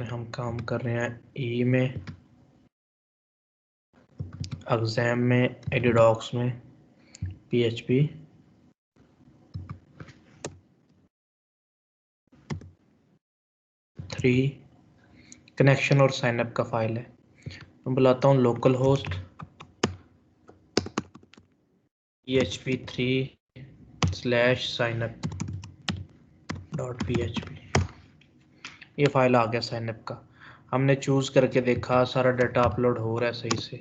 हम काम कर रहे हैं ई में, एग्जाम में, एडिडॉक्स में, PHP 3 कनेक्शन और साइनअप का फाइल है। मैं बुलाता हूँ लोकल होस्ट php3/signup.php। ये फाइल आ गया साइनअप का। हमने चूज करके देखा, सारा डाटा अपलोड हो रहा है सही से।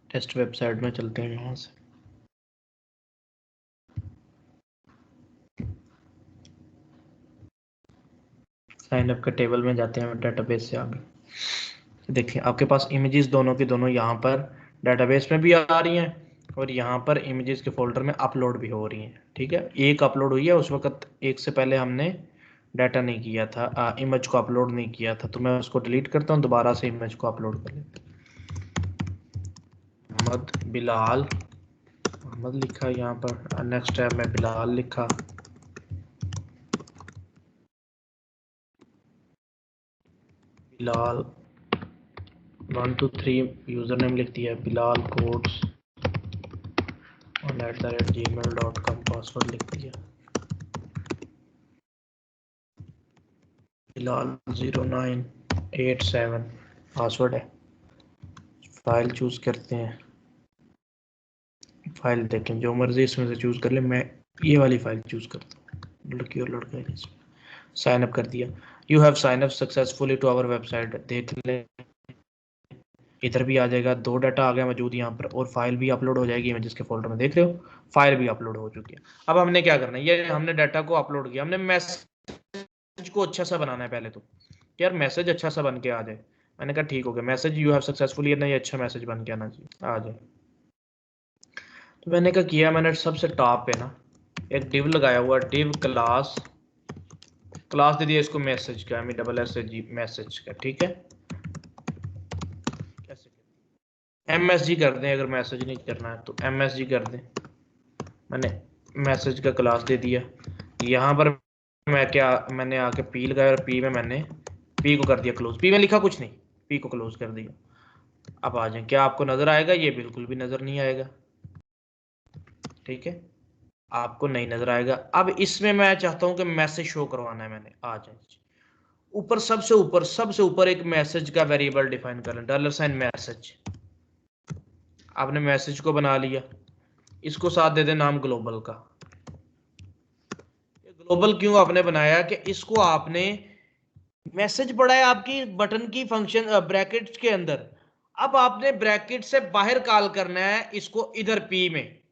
टेस्ट वेबसाइट में चलते हैं यहाँ से। साइनअप के टेबल में जाते हैं, डेटाबेस से आगे देखिए आपके पास इमेजेस दोनों की दोनों यहाँ पर डेटाबेस में भी आ रही हैं और यहाँ पर इमेजेस के फोल्डर में अपलोड भी हो रही हैं। ठीक है, एक अपलोड हुई है, उस वक्त एक से पहले हमने डाटा नहीं किया था, इमेज को अपलोड नहीं किया था, तो मैं उसको डिलीट करता हूँ, दोबारा से इमेज को अपलोड कर लेता हूँ। मोहम्मद बिलाल, मोहम्मद लिखा यहाँ पर, नेक्स्ट टैब में बिलाल लिखा, बिलाल 1 2 3 यूजर नेम लिख दिया, बिलाल कोड्स और @gmail.com पासवर्ड लिख दिया, बिलाल 0987 पासवर्ड है। फाइल चूज करते हैं, फाइल देखें जो मर्जी इसमें से चूज कर ले, मैं ये वाली फाइल चूज करता हूँ, लड़की और लड़का है इसमें। साइन अप कर दिया, you have sign up successfully to our website. देख ले इधर भी आ जाएगा, 2 डाटा आ गया मौजूद यहाँ पर और फाइल भी अपलोड हो जाएगी इमेजेस के फोल्डर में, देख रहे हो फाइल भी अपलोड हो चुकी है। अब हमने क्या करना है, ये हमने डाटा को अपलोड किया, हमने मैसेज को अच्छा सा बनाना है पहले तो, यार मैसेज अच्छा सा बन के आ जाए। मैंने कहा ठीक हो गया, मैसेज यू हैव सक्सेसफुली, ये अच्छा मैसेज बन के आना चाहिए, आ जाए। तो मैंने क्या किया, मैंने सबसे टॉप पे ना एक डिव लगाया हुआ, डिव क्लास, क्लास दे दिया इसको मैसेज का, MSG मैसेज का। ठीक है, कैसे MSG कर दें, अगर मैसेज नहीं करना है तो MSG कर दें। मैंने मैसेज का क्लास दे दिया, यहाँ पर मैं क्या, मैंने आके पी लगाया और पी में मैंने पी को कर दिया क्लोज, पी में लिखा कुछ नहीं, पी को क्लोज कर दिया। अब आ जाए, क्या आपको नजर आएगा, ये बिल्कुल भी नजर नहीं आएगा। ठीक है, आपको नहीं नजर आएगा। अब इसमें मैं चाहता हूं कि मैसेज शो करवाना है मैंने, आ जाए ऊपर, सबसे ऊपर एक मैसेज का वेरिएबल डिफाइन कर लें, $मैसेज। आपने मैसेज को बना लिया, इसको साथ दे दे नाम ग्लोबल का। ग्लोबल क्यों आपने बनाया कि इसको आपने मैसेज पड़ा है आपकी बटन की फंक्शन ब्रैकेट के अंदर, अब आपने ब्रैकेट से बाहर कॉल करना है इसको इधर पी में,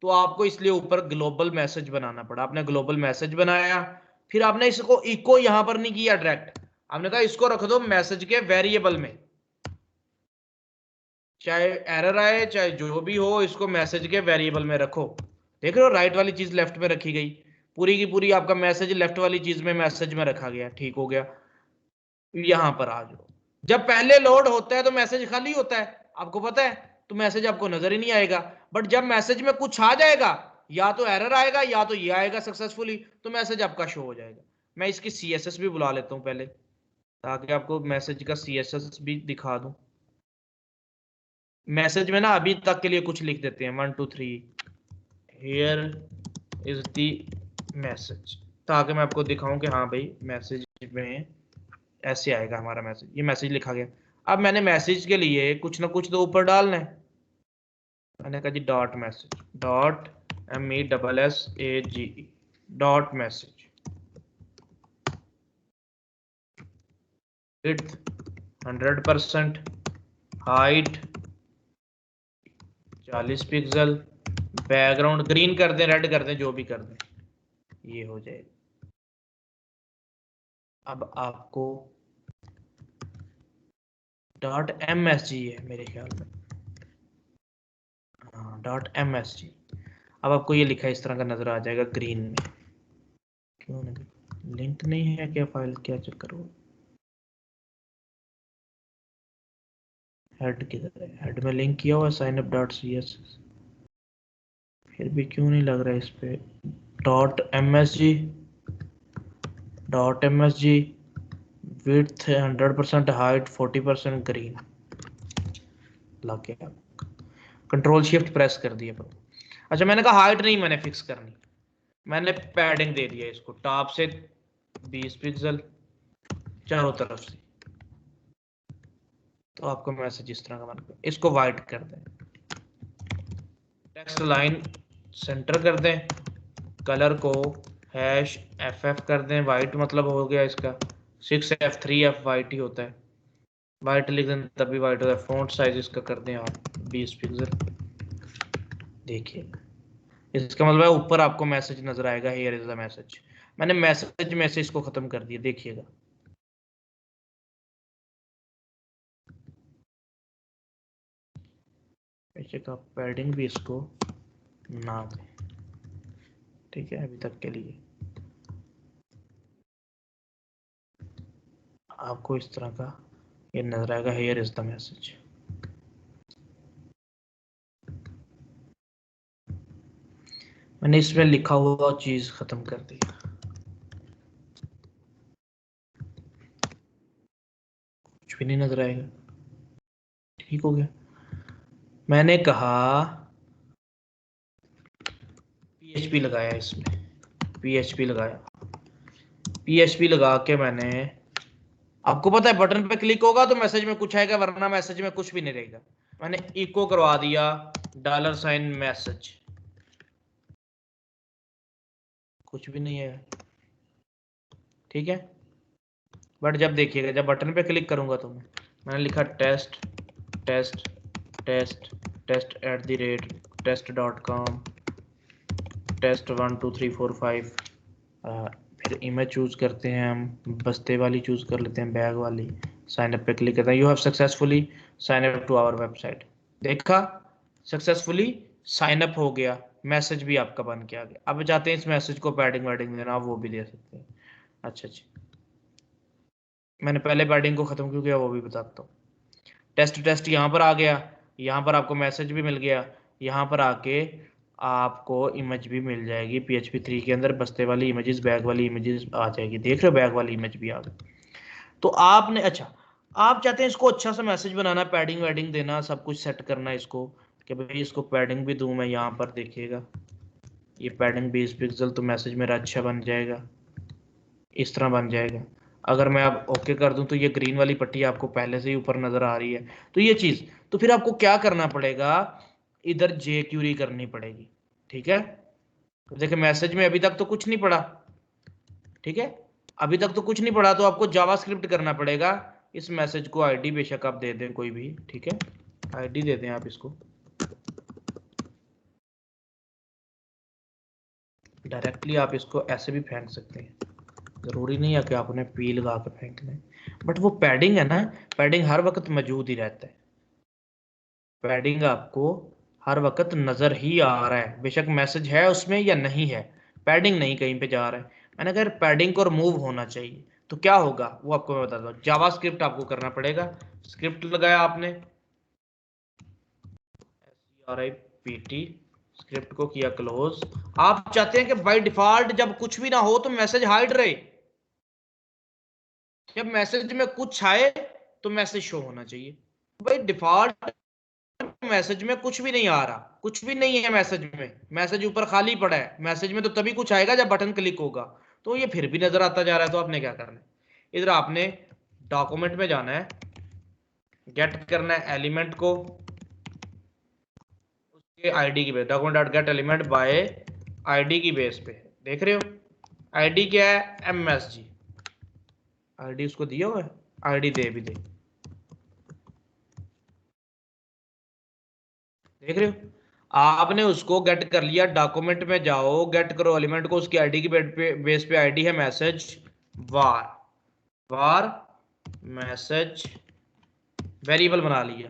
तो आपको इसलिए ऊपर ग्लोबल मैसेज बनाना पड़ा। आपने ग्लोबल मैसेज बनाया, फिर आपने इसको इको यहां पर नहीं किया डायरेक्ट, आपने कहा इसको रख दो मैसेज के वेरिएबल में, चाहे एरर आए चाहे जो भी हो, इसको मैसेज के वेरिएबल में रखो। देख रहे हो राइट वाली चीज लेफ्ट में रखी गई, पूरी की पूरी आपका मैसेज लेफ्ट वाली चीज में मैसेज में रखा गया। ठीक हो गया, यहां पर आ जाओ। जब पहले लोड होता है तो मैसेज खाली होता है, आपको पता है, तो मैसेज आपको नजर ही नहीं आएगा। बट जब मैसेज में कुछ आ जाएगा, या तो एरर आएगा या तो ये आएगा सक्सेसफुली, तो मैसेज आपका शो हो जाएगा। मैं इसकी CSS भी बुला लेता हूं पहले, ताकि आपको मैसेज का CSS भी दिखा दूं। मैसेज में ना अभी तक के लिए कुछ लिख देते हैं, 1 2 3 हियर इज द मैसेज, ताकि मैं आपको दिखाऊं कि हाँ भाई मैसेज में ऐसे आएगा हमारा मैसेज, ये मैसेज लिखा गया। अब मैंने मैसेज के लिए कुछ ना कुछ तो ऊपर डालना है, मैंने कहा जी dot message, dot MESSAGE, dot message, width 100%, height 40 pixel, background green कर दें, रेड कर दें, जो भी कर दें, ये हो जाएगा। अब आपको .MSG है मेरे ख्याल में, हाँ .MSG। अब आपको ये लिखा इस तरह का नजर आ जाएगा ग्रीन में। क्यों नहीं, लिंक नहीं है क्या फाइल, क्या चक्कर हो, हेड किधर है, हेड में लिंक किया हुआ signup.css, फिर भी क्यों नहीं लग रहा है इस पे। .MSG dot msg width 100%, height 40%, green लग गया। कंट्रोल शिफ्ट प्रेस कर दिया। अच्छा मैंने कहा हाइट नहीं मैंने फिक्स करनी, मैंने पैडिंग दे दिया इसको टॉप से 20 पिक्सल चारों तरफ से। तो आपको मैसेज इस तरह का बन गया। इसको वाइट कर दें, टेक्स्ट लाइन सेंटर कर दें, कलर को #FF कर दें, वाइट मतलब हो गया इसका 6F3F वाइट ही होता है, वाइट लिख दें तभी वाइट होता है। फॉन्ट साइज इसका कर दें आप 20 पिक्सल। देखिए इसका मतलब है ऊपर आपको मैसेज नजर आएगा, हियर इज द मैसेज। मैंने मैसेज में से इसको खत्म कर दिया, देखिएगा। बेशक आप पैडिंग भी इसको ना दें, ठीक है अभी तक के लिए। आपको इस तरह का ये नजर आएगा, हियर इज द मैसेज। मैंने इसमें लिखा हुआ चीज खत्म कर दी, कुछ भी नहीं नजर आएगा, ठीक हो गया। मैंने कहा PHP लगाया, इसमें PHP लगाया, PHP लगा के मैंने, आपको पता है बटन पे क्लिक होगा तो मैसेज में कुछ आएगा, वरना मैसेज में कुछ भी नहीं रहेगा। मैंने इको करवा दिया $मैसेज, कुछ भी नहीं है, ठीक है। बट जब देखिएगा जब बटन पे क्लिक करूंगा तो मैंने लिखा test test test test @test.com test 1 2 3 4 5, फिर इमेज चूज करते हैं हम, बस्ते वाली चूज कर लेते हैं, बैग वाली, साइन अप पे क्लिक करते हैं। You have successfully sign up to our website. देखा सक्सेसफुली साइन अप हो गया, मैसेज भी आपका बन के आ गया। अब जाते हैं इस मैसेज को पैडिंग वैडिंग देना, वो भी दे सकते हैं। अच्छा मैंने पहले पैडिंग को खत्म क्यों किया वो भी बताता हूँ। टेस्ट टेस्ट यहाँ पर आ गया, यहाँ पर आपको मैसेज भी मिल गया, यहाँ पर आके आपको इमेज भी मिल जाएगी PHP 3 के अंदर, बस्ते वाली इमेजेस बैग वाली इमेजेस आ जाएगी। देख रहे हो बैग वाली इमेज भी आ गई। तो आपने अच्छा आप चाहते हैं इसको अच्छा सा मैसेज बनाना, पैडिंग वैडिंग देना, सब कुछ सेट करना इसको कि भाई इसको पैडिंग भी दूं मैं। यहाँ पर देखिएगा ये पैडिंग 20 पिक्सल, तो मैसेज मेरा अच्छा बन जाएगा, इस तरह बन जाएगा। अगर मैं अब ओके कर दूं तो ये ग्रीन वाली पट्टी आपको पहले से ही ऊपर नजर आ रही है। तो ये चीज, तो फिर आपको क्या करना पड़ेगा, इधर jQuery करनी पड़ेगी, ठीक है। तो देखिए मैसेज में अभी तक तो कुछ नहीं पड़ा, ठीक है, अभी तक तो कुछ नहीं पड़ा, तो आपको जावास्क्रिप्ट करना पड़ेगा। इस मैसेज को आईडी बेशक आप दे दें कोई भी, ठीक है, आईडी दे दें आप इसको। डायरेक्टली आप इसको ऐसे भी फेंक सकते हैं, जरूरी नहीं है कि आपने पी लगा के फेंकना है। बट वो पैडिंग है ना, पैडिंग हर वक्त मौजूद ही रहता है, पैडिंग आपको हर वक्त नजर ही आ रहा है, बेशक मैसेज है उसमें या नहीं है, पैडिंग नहीं कहीं पे जा रहा है। मैंने कहा पैडिंग को रिमूव होना चाहिए, तो क्या होगा वो आपको मैं बताता हूँ। जावास्क्रिप्ट आपको करना पड़ेगा, स्क्रिप्ट लगाया आपने SCRIPT, स्क्रिप्ट को किया क्लोज। आप चाहते हैं कि बाय डिफॉल्ट जब कुछ भी ना हो तो मैसेज हाइड रहे, जब मैसेज में कुछ आए तो मैसेज शो होना चाहिए। भाई डिफॉल्ट मैसेज में कुछ भी नहीं आ रहा, कुछ भी नहीं है मैसेज में, मैसेज ऊपर खाली पड़ा है। मैसेज में तो तभी कुछ आएगा जब बटन क्लिक होगा, तो ये फिर भी नजर आता जा रहा है। तो आपने क्या करना है, इधर आपने डॉक्यूमेंट में जाना है, गेट करना है एलिमेंट को उसके आईडी की base, document dot gate element by ID की बेस पे। देख रहे हो आईडी क्या है, MSG, आईडी उसको दिया हुआ है, आईडी दे भी दे, देख रहे हो आपने उसको गेट कर लिया। डॉक्यूमेंट में जाओ, गेट करो एलिमेंट को, उसकी आईडी की बेस पे आईडी है मैसेज वार, वार मैसेज वेरिएबल बना लिया।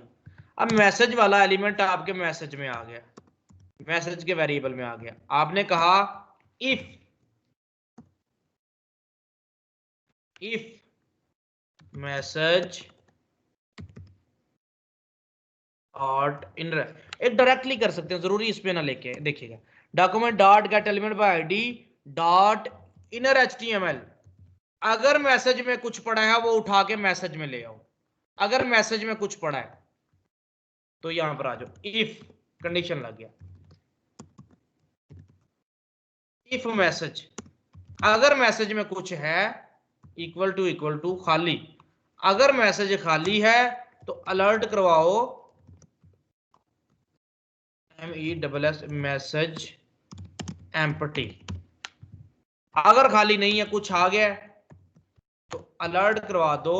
अब मैसेज वाला एलिमेंट आपके मैसेज में आ गया, मैसेज के वेरिएबल में आ गया। आपने कहा इफ मैसेज डॉट इनर, एक डायरेक्टली कर सकते हैं, जरूरी इस पे ना लेके। देखिएगा document dot gate element by ID dot inner HTML, अगर मैसेज में कुछ पड़ा है वो उठा के मैसेज में ले आओ। अगर मैसेज में कुछ पड़ा है तो यहां पर आ जाओ, इफ कंडीशन लग गया, इफ मैसेज, अगर मैसेज में कुछ है इक्वल टू खाली, अगर मैसेज खाली है तो अलर्ट करवाओ MESS मैसेज एम्प्टी। अगर खाली नहीं है कुछ आ गया तो अलर्ट करवा दो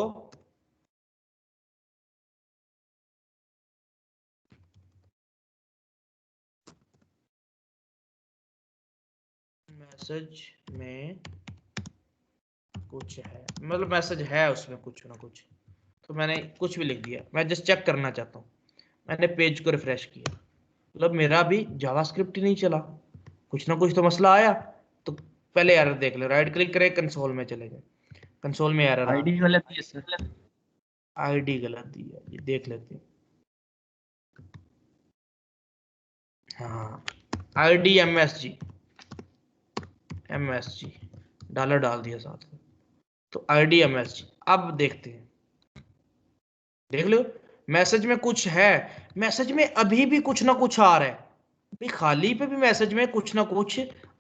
मैसेज में कुछ है, मतलब मैसेज है उसमें कुछ ना कुछ। तो मैंने कुछ भी लिख दिया, मैं जस्ट चेक करना चाहता हूँ। मैंने पेज को रिफ्रेश किया, मतलब मेरा भी जावास्क्रिप्ट ही नहीं चला, कुछ ना कुछ तो मसला आया। तो पहले एरर देख लो, राइट क्लिक करें कंसोल में चले गए, कंसोल में एरर आ आईडी गलत है सर। आईडी गलत दी है, ये देख लेते हैं। हाँ आईडी MSG डॉलर डाल दिया साथ में, तो आईडी MSG। अब देखते हैं, देख लो मैसेज में कुछ है, मैसेज में अभी भी कुछ ना कुछ आ रहा है, अभी खाली पे भी मैसेज में कुछ ना कुछ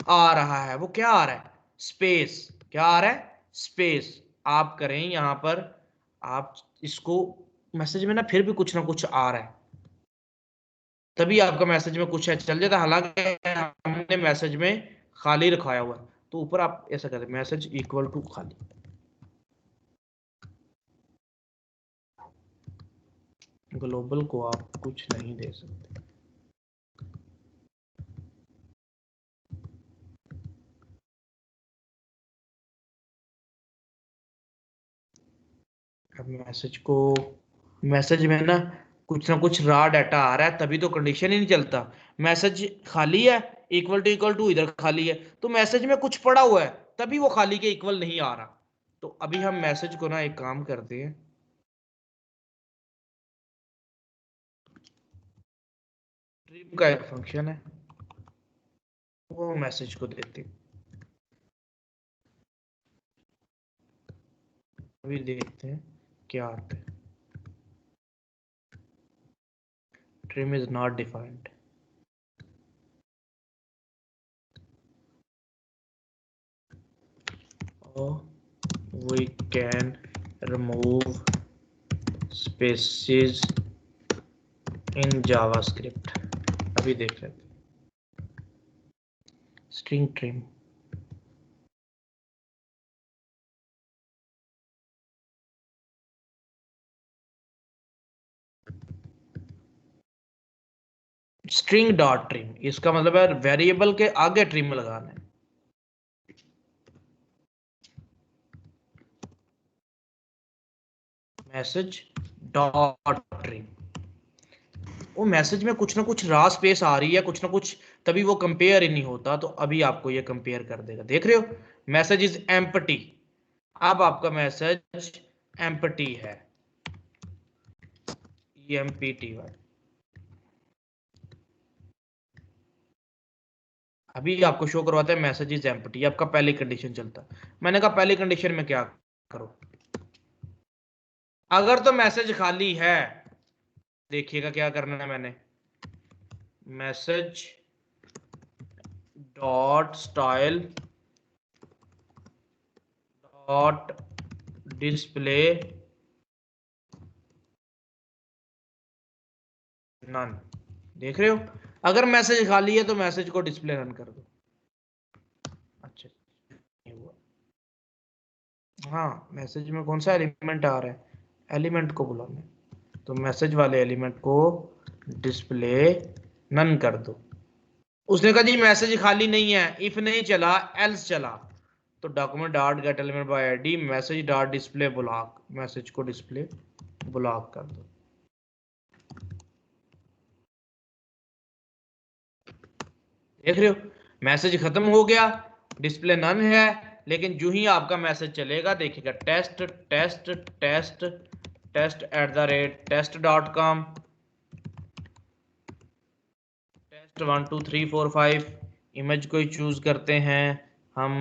आ रहा है। वो क्या आ रहा है? स्पेस। क्या आ रहा है? स्पेस। आप करें यहां पर, आप इसको मैसेज में ना फिर भी कुछ ना कुछ आ रहा है, तभी आपका मैसेज में कुछ है चल जाता, हालांकि हमने मैसेज में खाली रखाया हुआ है। तो ऊपर आप ऐसा करें, मैसेज इक्वल टू खाली। ग्लोबल को आप कुछ नहीं दे सकते। अब मैसेज को, मैसेज में ना कुछ रॉ डाटा आ रहा है, तभी तो कंडीशन ही नहीं चलता। मैसेज खाली है, इक्वल टू इधर खाली है, तो मैसेज में कुछ पड़ा हुआ है, तभी वो खाली के इक्वल नहीं आ रहा। तो अभी हम मैसेज को ना एक काम करते हैं, ट्रिम का एक फंक्शन है, वो मैसेज को देते हैं। अभी देखते हैं क्या आता है। Trim is not defined. We can remove spaces in JavaScript। अभी देख लेते हैं, string trim। String dot trim, इसका मतलब है वेरिएबल के आगे ट्रिम लगाना है। मैसेज डॉट ट्रिम, वो मैसेज में कुछ ना कुछ रॉ स्पेस आ रही है, कुछ ना कुछ, तभी वो कंपेयर ही नहीं होता। तो अभी आपको ये कंपेयर कर देगा, देख रहे हो, मैसेज इज एम्प्टी। अब आपका मैसेज एम्प्टी है, EMPTY। अभी आपको शो करवाता है मैसेज इज एम्प्टी, आपका पहली कंडीशन चलता। मैंने कहा पहली कंडीशन में क्या करो, अगर तो मैसेज खाली है, देखिएगा क्या करना है। मैंने message dot style dot display none, देख रहे हो, अगर मैसेज खाली है तो मैसेज को डिस्प्ले नन कर दो। अच्छा ये हुआ। हाँ मैसेज में कौन सा एलिमेंट आ रहा है, एलिमेंट को बुलाना है, तो मैसेज वाले एलिमेंट को डिस्प्ले नन कर दो। उसने कहा जी मैसेज खाली नहीं है, इफ नहीं चला एल्स चला, तो document dot gate element by ID message dot display block, message को डिस्प्ले ब्लॉक कर दो। देख रहे हो मैसेज खत्म हो गया, डिस्प्ले नन है, लेकिन जो ही आपका मैसेज चलेगा देखिएगा test test test test @test.com, test 1 2 3 4 5। Image को ही चूज करते हैं हम,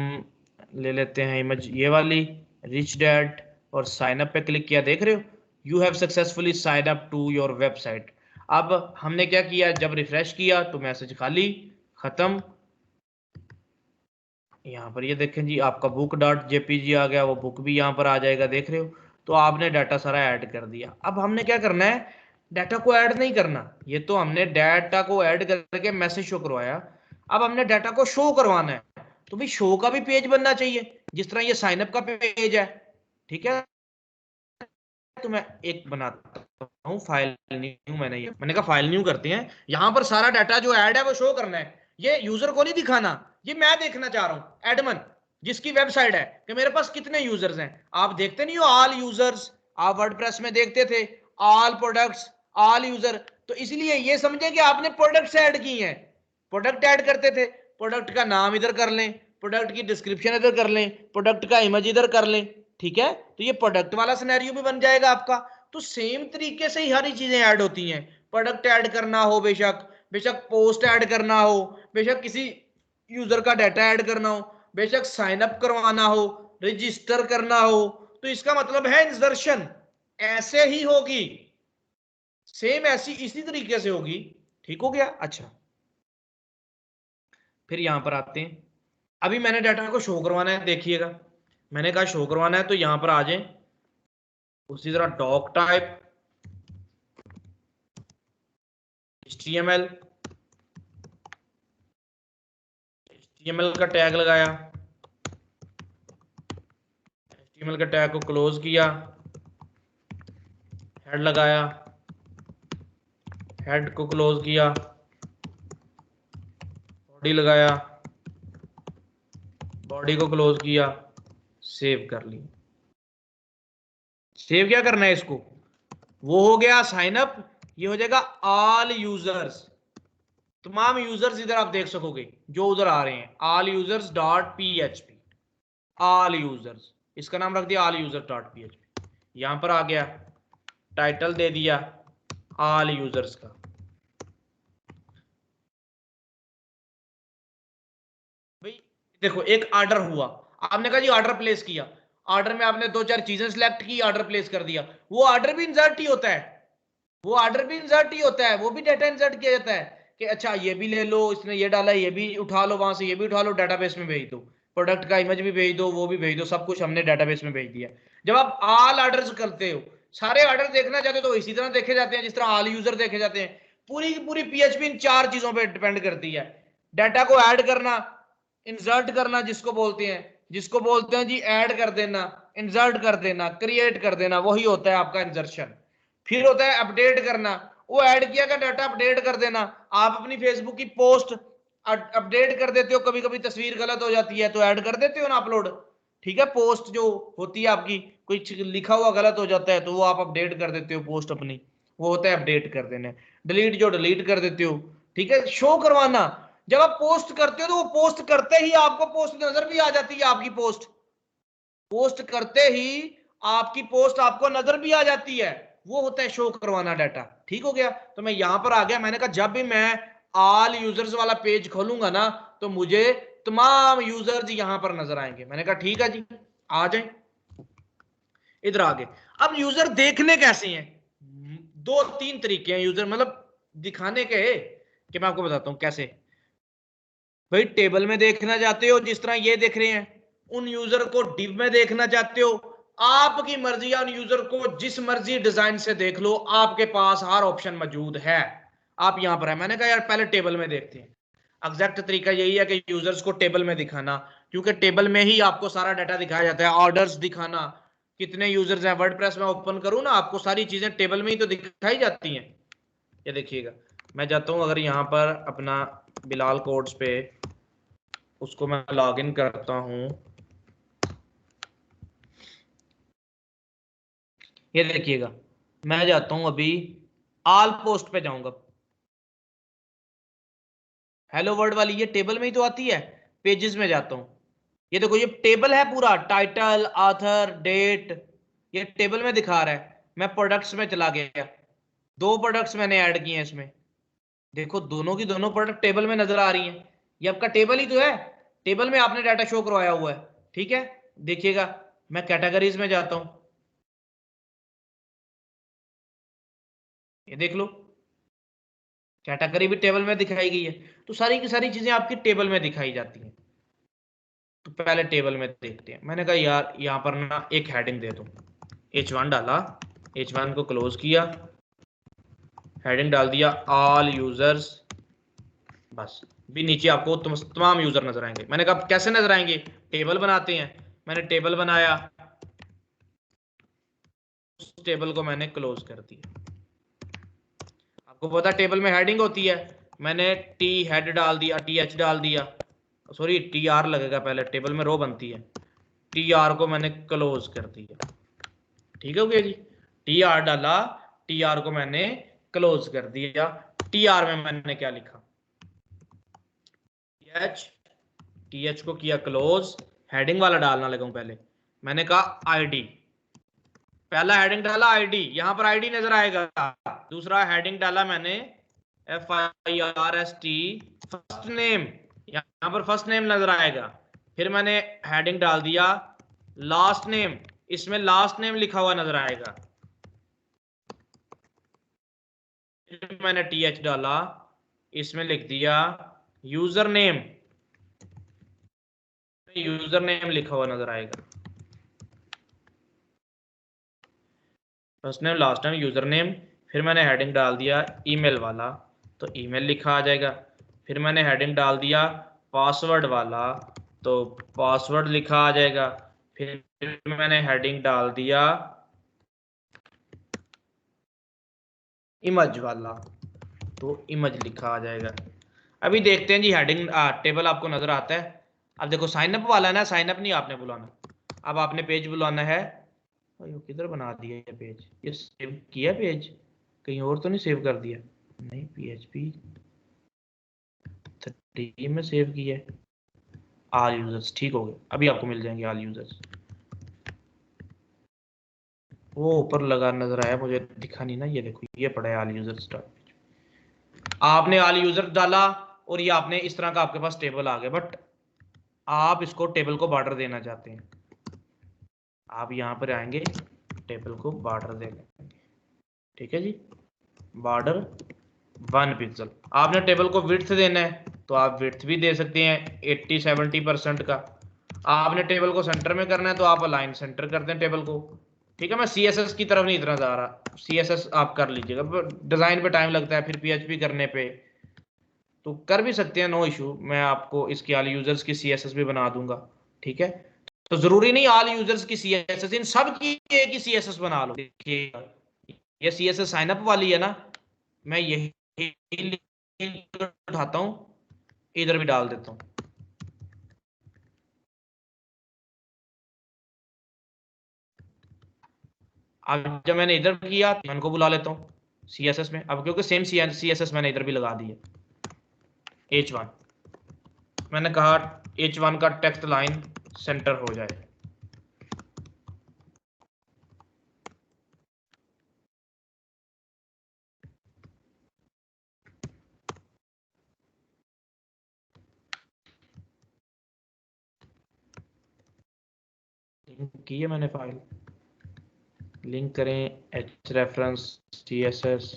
ले लेते हैं इमेज ये वाली, रिच डैड और साइन अप पे क्लिक किया, देख रहे हो you have successfully sign up to your website. अब हमने क्या किया, जब रिफ्रेश किया तो मैसेज खाली, खत्म। यहाँ पर ये देखें जी आपका बुक डॉट जेपीजी आ गया, वो बुक भी यहाँ पर आ जाएगा, देख रहे हो। तो आपने डाटा सारा ऐड कर दिया। अब हमने क्या करना है, डाटा को ऐड नहीं करना, ये तो हमने डाटा को ऐड करके मैसेज शो करवाया। अब हमने डाटा को शो करवाना है, तो भाई शो का भी पेज बनना चाहिए, जिस तरह ये साइनअप का पेज है, ठीक है। तो मैं एक बनाता हूँ फाइल न्यू, मैंने कहा फाइल न्यू करते हैं। यहाँ पर सारा डाटा जो ऐड है वो शो करना है, ये यूजर को नहीं दिखाना, ये मैं देखना चाह रहा हूँ एडमन जिसकी वेबसाइट है कि मेरे पास कितने यूजर्स हैं। आप देखते नहीं हो ऑल यूजर्स, आप वर्डप्रेस में देखते थे ऑल प्रोडक्ट्स ऑल यूजर, तो इसलिए ये समझे कि आपने प्रोडक्ट्स ऐड की हैं। प्रोडक्ट ऐड करते थे, प्रोडक्ट का नाम इधर कर लें, प्रोडक्ट की डिस्क्रिप्शन इधर कर लें, प्रोडक्ट का इमेज इधर कर लें, ठीक है। तो ये प्रोडक्ट वाला सिनेरियो भी बन जाएगा आपका। तो सेम तरीके से ही सारी चीजें ऐड होती हैं, प्रोडक्ट ऐड करना हो, बेशक बेशक पोस्ट ऐड करना हो, बेशक किसी यूजर का डाटा ऐड करना हो, बेशक साइन अप करवाना हो, रजिस्टर करना हो, तो इसका मतलब है इंसर्शन ऐसे ही होगी, सेम ऐसी इसी तरीके से होगी। ठीक हो गया। अच्छा, फिर यहां पर आते हैं। अभी मैंने डाटा को शो करवाना है, देखिएगा मैंने कहा शो करवाना है, तो यहां पर आ जाए, उसी तरह डॉक टाइप HTML का टैग लगाया, HTML के टैग को क्लोज किया, हेड लगाया, हेड को क्लोज किया, बॉडी लगाया, बॉडी को क्लोज किया, सेव कर लिया। सेव क्या करना है इसको, वो हो गया साइन अप, ये हो जाएगा ऑल यूजर्स, तमाम यूजर्स इधर आप देख सकोगे जो उधर आ रहे हैं, all users dot PHP, all users, इसका नाम रख दिया ऑल यूजर्स डॉट PHP। यहां पर आ गया, टाइटल दे दिया ऑल यूजर्स का। भाई देखो एक ऑर्डर हुआ, आपने कहा जी ऑर्डर प्लेस किया, ऑर्डर में आपने दो चार चीजें सिलेक्ट की, ऑर्डर प्लेस कर दिया, वो ऑर्डर भी इंसर्ट ही होता है, वो ऑर्डर भी इंसर्ट ही होता है, वो भी डाटा इंसर्ट किया जाता है कि अच्छा ये भी ले लो, इसने ये डाला, ये भी उठा लो वहां से, ये भी उठा लो, डाटाबेस में भेज दो, प्रोडक्ट का इमेज भी भेज दो, वो भी भेज दो, सब कुछ हमने डाटाबेस में भेज दिया। जब आप ऑल ऑर्डर्स करते हो, सारे ऑर्डर देखना चाहते हो, तो इसी तरह देखे जाते हैं जिस तरह ऑल यूजर देखे जाते हैं। पूरी की पूरी PHP इन चार चीजों पर डिपेंड करती है, डाटा को ऐड करना, इंसर्ट करना जिसको बोलते हैं जी ऐड कर देना, इंसर्ट कर देना, क्रिएट कर देना, वही होता है आपका इंसर्शन। फिर होता है अपडेट करना, वो ऐड किया का डाटा अपडेट कर देना। आप अपनी फेसबुक की पोस्ट अपडेट कर देते हो, कभी कभी तस्वीर गलत हो जाती है तो ऐड कर देते हो ना अपलोड, ठीक है। पोस्ट जो होती है आपकी, कुछ लिखा हुआ गलत हो जाता है तो वो आप अपडेट कर देते हो पोस्ट अपनी, वो होता है अपडेट कर देना। डिलीट जो डिलीट कर देते हो, ठीक है। शो करवाना, जब आप पोस्ट करते हो तो वो पोस्ट करते ही आपको पोस्ट नजर भी आ जाती है, आपकी पोस्ट पोस्ट करते ही आपकी पोस्ट आपको नजर भी आ जाती है, वो होता है शो करवाना डाटा। ठीक हो गया। तो मैं यहां पर आ गया, मैंने कहा जब भी मैं ऑल यूजर्स वाला पेज खोलूंगा ना, तो मुझे तमाम यूजर्स यहां पर नजर आएंगे। मैंने कहा ठीक है जी, आ जाए इधर आगे। अब यूजर देखने कैसे हैं, दो तीन तरीके हैं यूजर मतलब दिखाने के, कि मैं आपको बताता हूं कैसे। भाई टेबल में देखना चाहते हो, जिस तरह ये देख रहे हैं, उन यूजर को डिव में देखना चाहते हो, आपकी मर्जी है, उन यूजर को जिस मर्जी डिजाइन से देख लो, आपके पास हर ऑप्शन मौजूद है। आप यहां पर है, मैंने कहा यार पहले टेबल में देखते हैं। एग्जैक्ट तरीका यही है कि यूजर्स को टेबल में दिखाना, क्योंकि टेबल में ही आपको सारा डाटा दिखाया जाता है। ऑर्डर्स दिखाना, कितने यूजर्स हैं, वर्डप्रेस में ओपन करूं ना, आपको सारी चीजें टेबल में ही तो दिखाई जाती हैं। ये देखिएगा, मैं जाता हूं अगर यहां पर अपना बिलाल कोड्स पे, उसको मैं लॉगिन करता हूं, ये देखिएगा मैं जाता हूं अभी ऑल पोस्ट पे जाऊंगा, हेलो वर्ड वाली ये टेबल में ही तो आती है। पेजेस में जाता हूं, ये देखो ये टेबल है पूरा, टाइटल ऑथर डेट, ये टेबल में दिखा रहा है। मैं प्रोडक्ट्स में चला गया, दो प्रोडक्ट्स मैंने ऐड किए हैं इसमें, देखो दोनों की दोनों प्रोडक्ट टेबल में नजर आ रही हैं। ये आपका टेबल ही तो है, टेबल में आपने डाटा शो करवाया हुआ है, ठीक है। देखिएगा मैं कैटेगरीज में जाता हूं, ये देख लो कैटेगरी भी टेबल में दिखाई गई है। तो सारी की सारी चीजें आपकी टेबल में दिखाई जाती हैं। तो पहले टेबल में देखते हैं। मैंने कहा यार यहाँ पर ना एक हेडिंग दे दो, H1 डाला, H1 को क्लोज किया, हेडिंग डाल दिया ऑल यूजर्स, बस भी नीचे आपको तमाम यूजर नजर आएंगे। मैंने कहा कैसे नजर आएंगे, टेबल बनाते हैं। मैंने टेबल बनाया, उस टेबल को मैंने क्लोज कर दिया। आपको पता टेबल में हेडिंग होती है, मैंने टी हेड डाल दिया, टी एच डाल दिया, सॉरी टी आर लगेगा पहले, टेबल में रो बनती है, टी आर को मैंने क्लोज कर दिया। ठीक है जी, टी आर डाला, टी आर को मैंने क्लोज कर दिया। टी आर में मैंने क्या लिखा, टी एच को किया क्लोज, हेडिंग वाला डालना लगा हूं पहले। मैंने कहा आईडी, पहला हेडिंग डाला आईडी, यहां पर आईडी नजर आएगा। दूसरा हेडिंग डाला मैंने FIRST फर्स्ट नेम, यहां पर फर्स्ट नेम नजर आएगा। फिर मैंने हेडिंग डाल दिया लास्ट नेम, इसमें लास्ट नेम लिखा हुआ नजर आएगा। फिर मैंने TH डाला, इसमें लिख दिया यूजर नेम, यूजर नेम लिखा हुआ नजर आएगा। First name last name user name. फिर मैंने हेडिंग डाल दिया ईमेल वाला, तो ईमेल लिखा आ जाएगा। फिर मैंने हेडिंग डाल दिया पासवर्ड वाला, तो पासवर्ड लिखा आ जाएगा। फिर मैंने हेडिंग डाल दिया इमेज वाला, तो इमेज लिखा आ जाएगा। अभी देखते हैं जी हेडिंग टेबल आपको नजर आता है। अब देखो साइन अप वाला है ना, साइन अप नहीं आपने बुलाना, अब आपने पेज बुलाना है। ये किधर बना दिया है पेज, ये सेव किया पेज, कहीं और तो नहीं सेव कर दिया, नहीं PHP 3 में सेव किया है। ऑल यूजर्स, ठीक हो गए, अभी आपको मिल जाएंगे ऑल यूजर्स। वो ऊपर लगा नजर आया, मुझे दिखा नहीं ना, ये देखो ये पड़ा है ऑल यूजर्स डॉट। आपने ऑल यूजर डाला और ये आपने इस तरह का आपके पास टेबल आ गया, बट आप इसको टेबल को बॉर्डर देना चाहते हैं, आप यहां पर आएंगे, टेबल को बॉर्डर दे लेंगे। ठीक है जी, बॉर्डर 1 पिक्सल। आपने टेबल को विड्थ देना है तो आप विड्थ भी दे सकते हैं 80-70% का। आपने टेबल को सेंटर में करना है तो आप अलाइन सेंटर कर दें टेबल को। ठीक है, मैं CSS की तरफ नहीं इतना जा रहा, CSS आप कर लीजिएगा, डिजाइन पे टाइम लगता है, फिर PHP करने पे तो कर भी सकते हैं, नो इशू। मैं आपको इसके ऑल यूजर्स की CSS भी बना दूंगा। ठीक है, तो जरूरी नहीं ऑल यूजर्स की CSS, इन सब की एक ही CSS बना लो। देखिए ये CSS साइन अप वाली है ना, मैं यही लिंक उठाता हूं, इधर भी डाल देता हूं। अब जब मैंने इधर किया तो इनको बुला लेता हूं CSS में, अब क्योंकि सेम CSS मैंने इधर भी लगा दी है। H1 मैंने कहा H1 का टेक्स्ट लाइन सेंटर हो जाए। लिंक की है मैंने फाइल, लिंक करें H रेफरेंस CSS,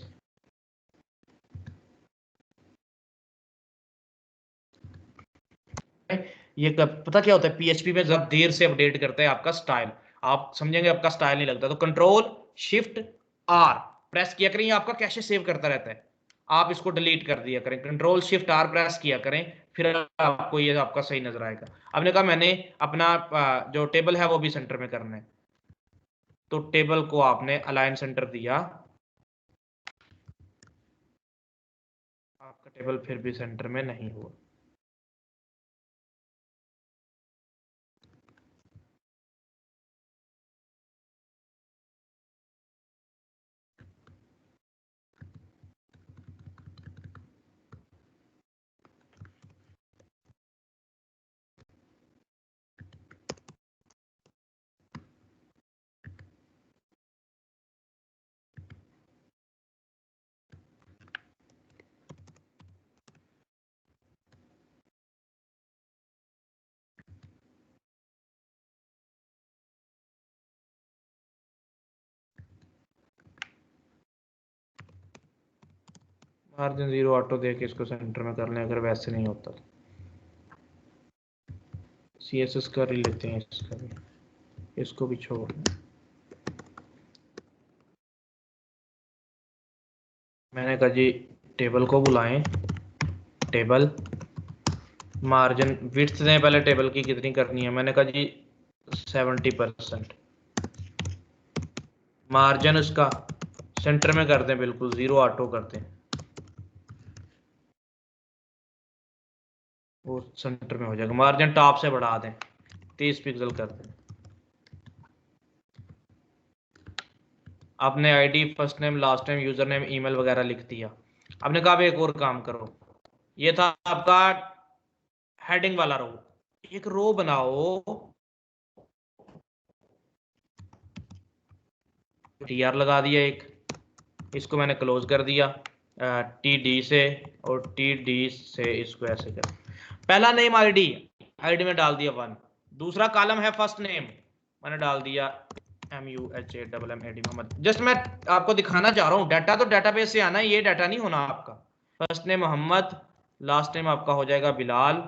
ये पता क्या होता है, PHP में जब देर से अपडेट करता है आपका स्टाइल, आप समझेंगे आपका स्टाइल नहीं लगता, तो Ctrl+Shift+R प्रेस किया करें, ये आपका कैशे सेव करता रहता है। आप इसको डिलीट कर दिया करें, Ctrl+Shift+R प्रेस किया करें, फिर आपको ये आपका सही नजर आएगा। आपने कहा मैंने अपना जो टेबल है वो भी सेंटर में करना है, तो टेबल को आपने अलाइन सेंटर दिया, आपका टेबल फिर भी सेंटर में नहीं हुआ। मार्जिन 0 ऑटो दे के इसको सेंटर में कर लें, अगर वैसे नहीं होता तो CSS कर ही लेते हैं इसका भी, इसको भी छोड़ दें। मैंने कहा जी टेबल को बुलाएं, टेबल मार्जिन विड्थ दें पहले, टेबल की कितनी करनी है, मैंने कहा जी 70%। मार्जिन उसका सेंटर में कर दें, बिल्कुल 0 ऑटो कर दें, वो सेंटर में हो जाएगा। मार्जिन टॉप से बढ़ा दें, 30 पिक्सल कर दें। आपने ID, first name, last name, user name, email वगैरह लिख दिया। आपने कहा एक और काम करो, ये था आपका हेडिंग वाला रो, एक रो बनाओ, TR लगा दिया एक, इसको मैंने क्लोज कर दिया TD से, और TD से इसको ऐसे कर, पहला नेम आईडी, आईडी में डाल दिया 1, दूसरा कॉलम है फर्स्ट नेम, मैंने डाल दिया MUHAMMAD मोहम्मद। जस्ट मैं आपको दिखाना चाह रहा हूँ, डाटा तो डाटाबेस से आना है, ये डाटा नहीं होना आपका। First name Mohammad, last name आपका हो जाएगा बिलाल,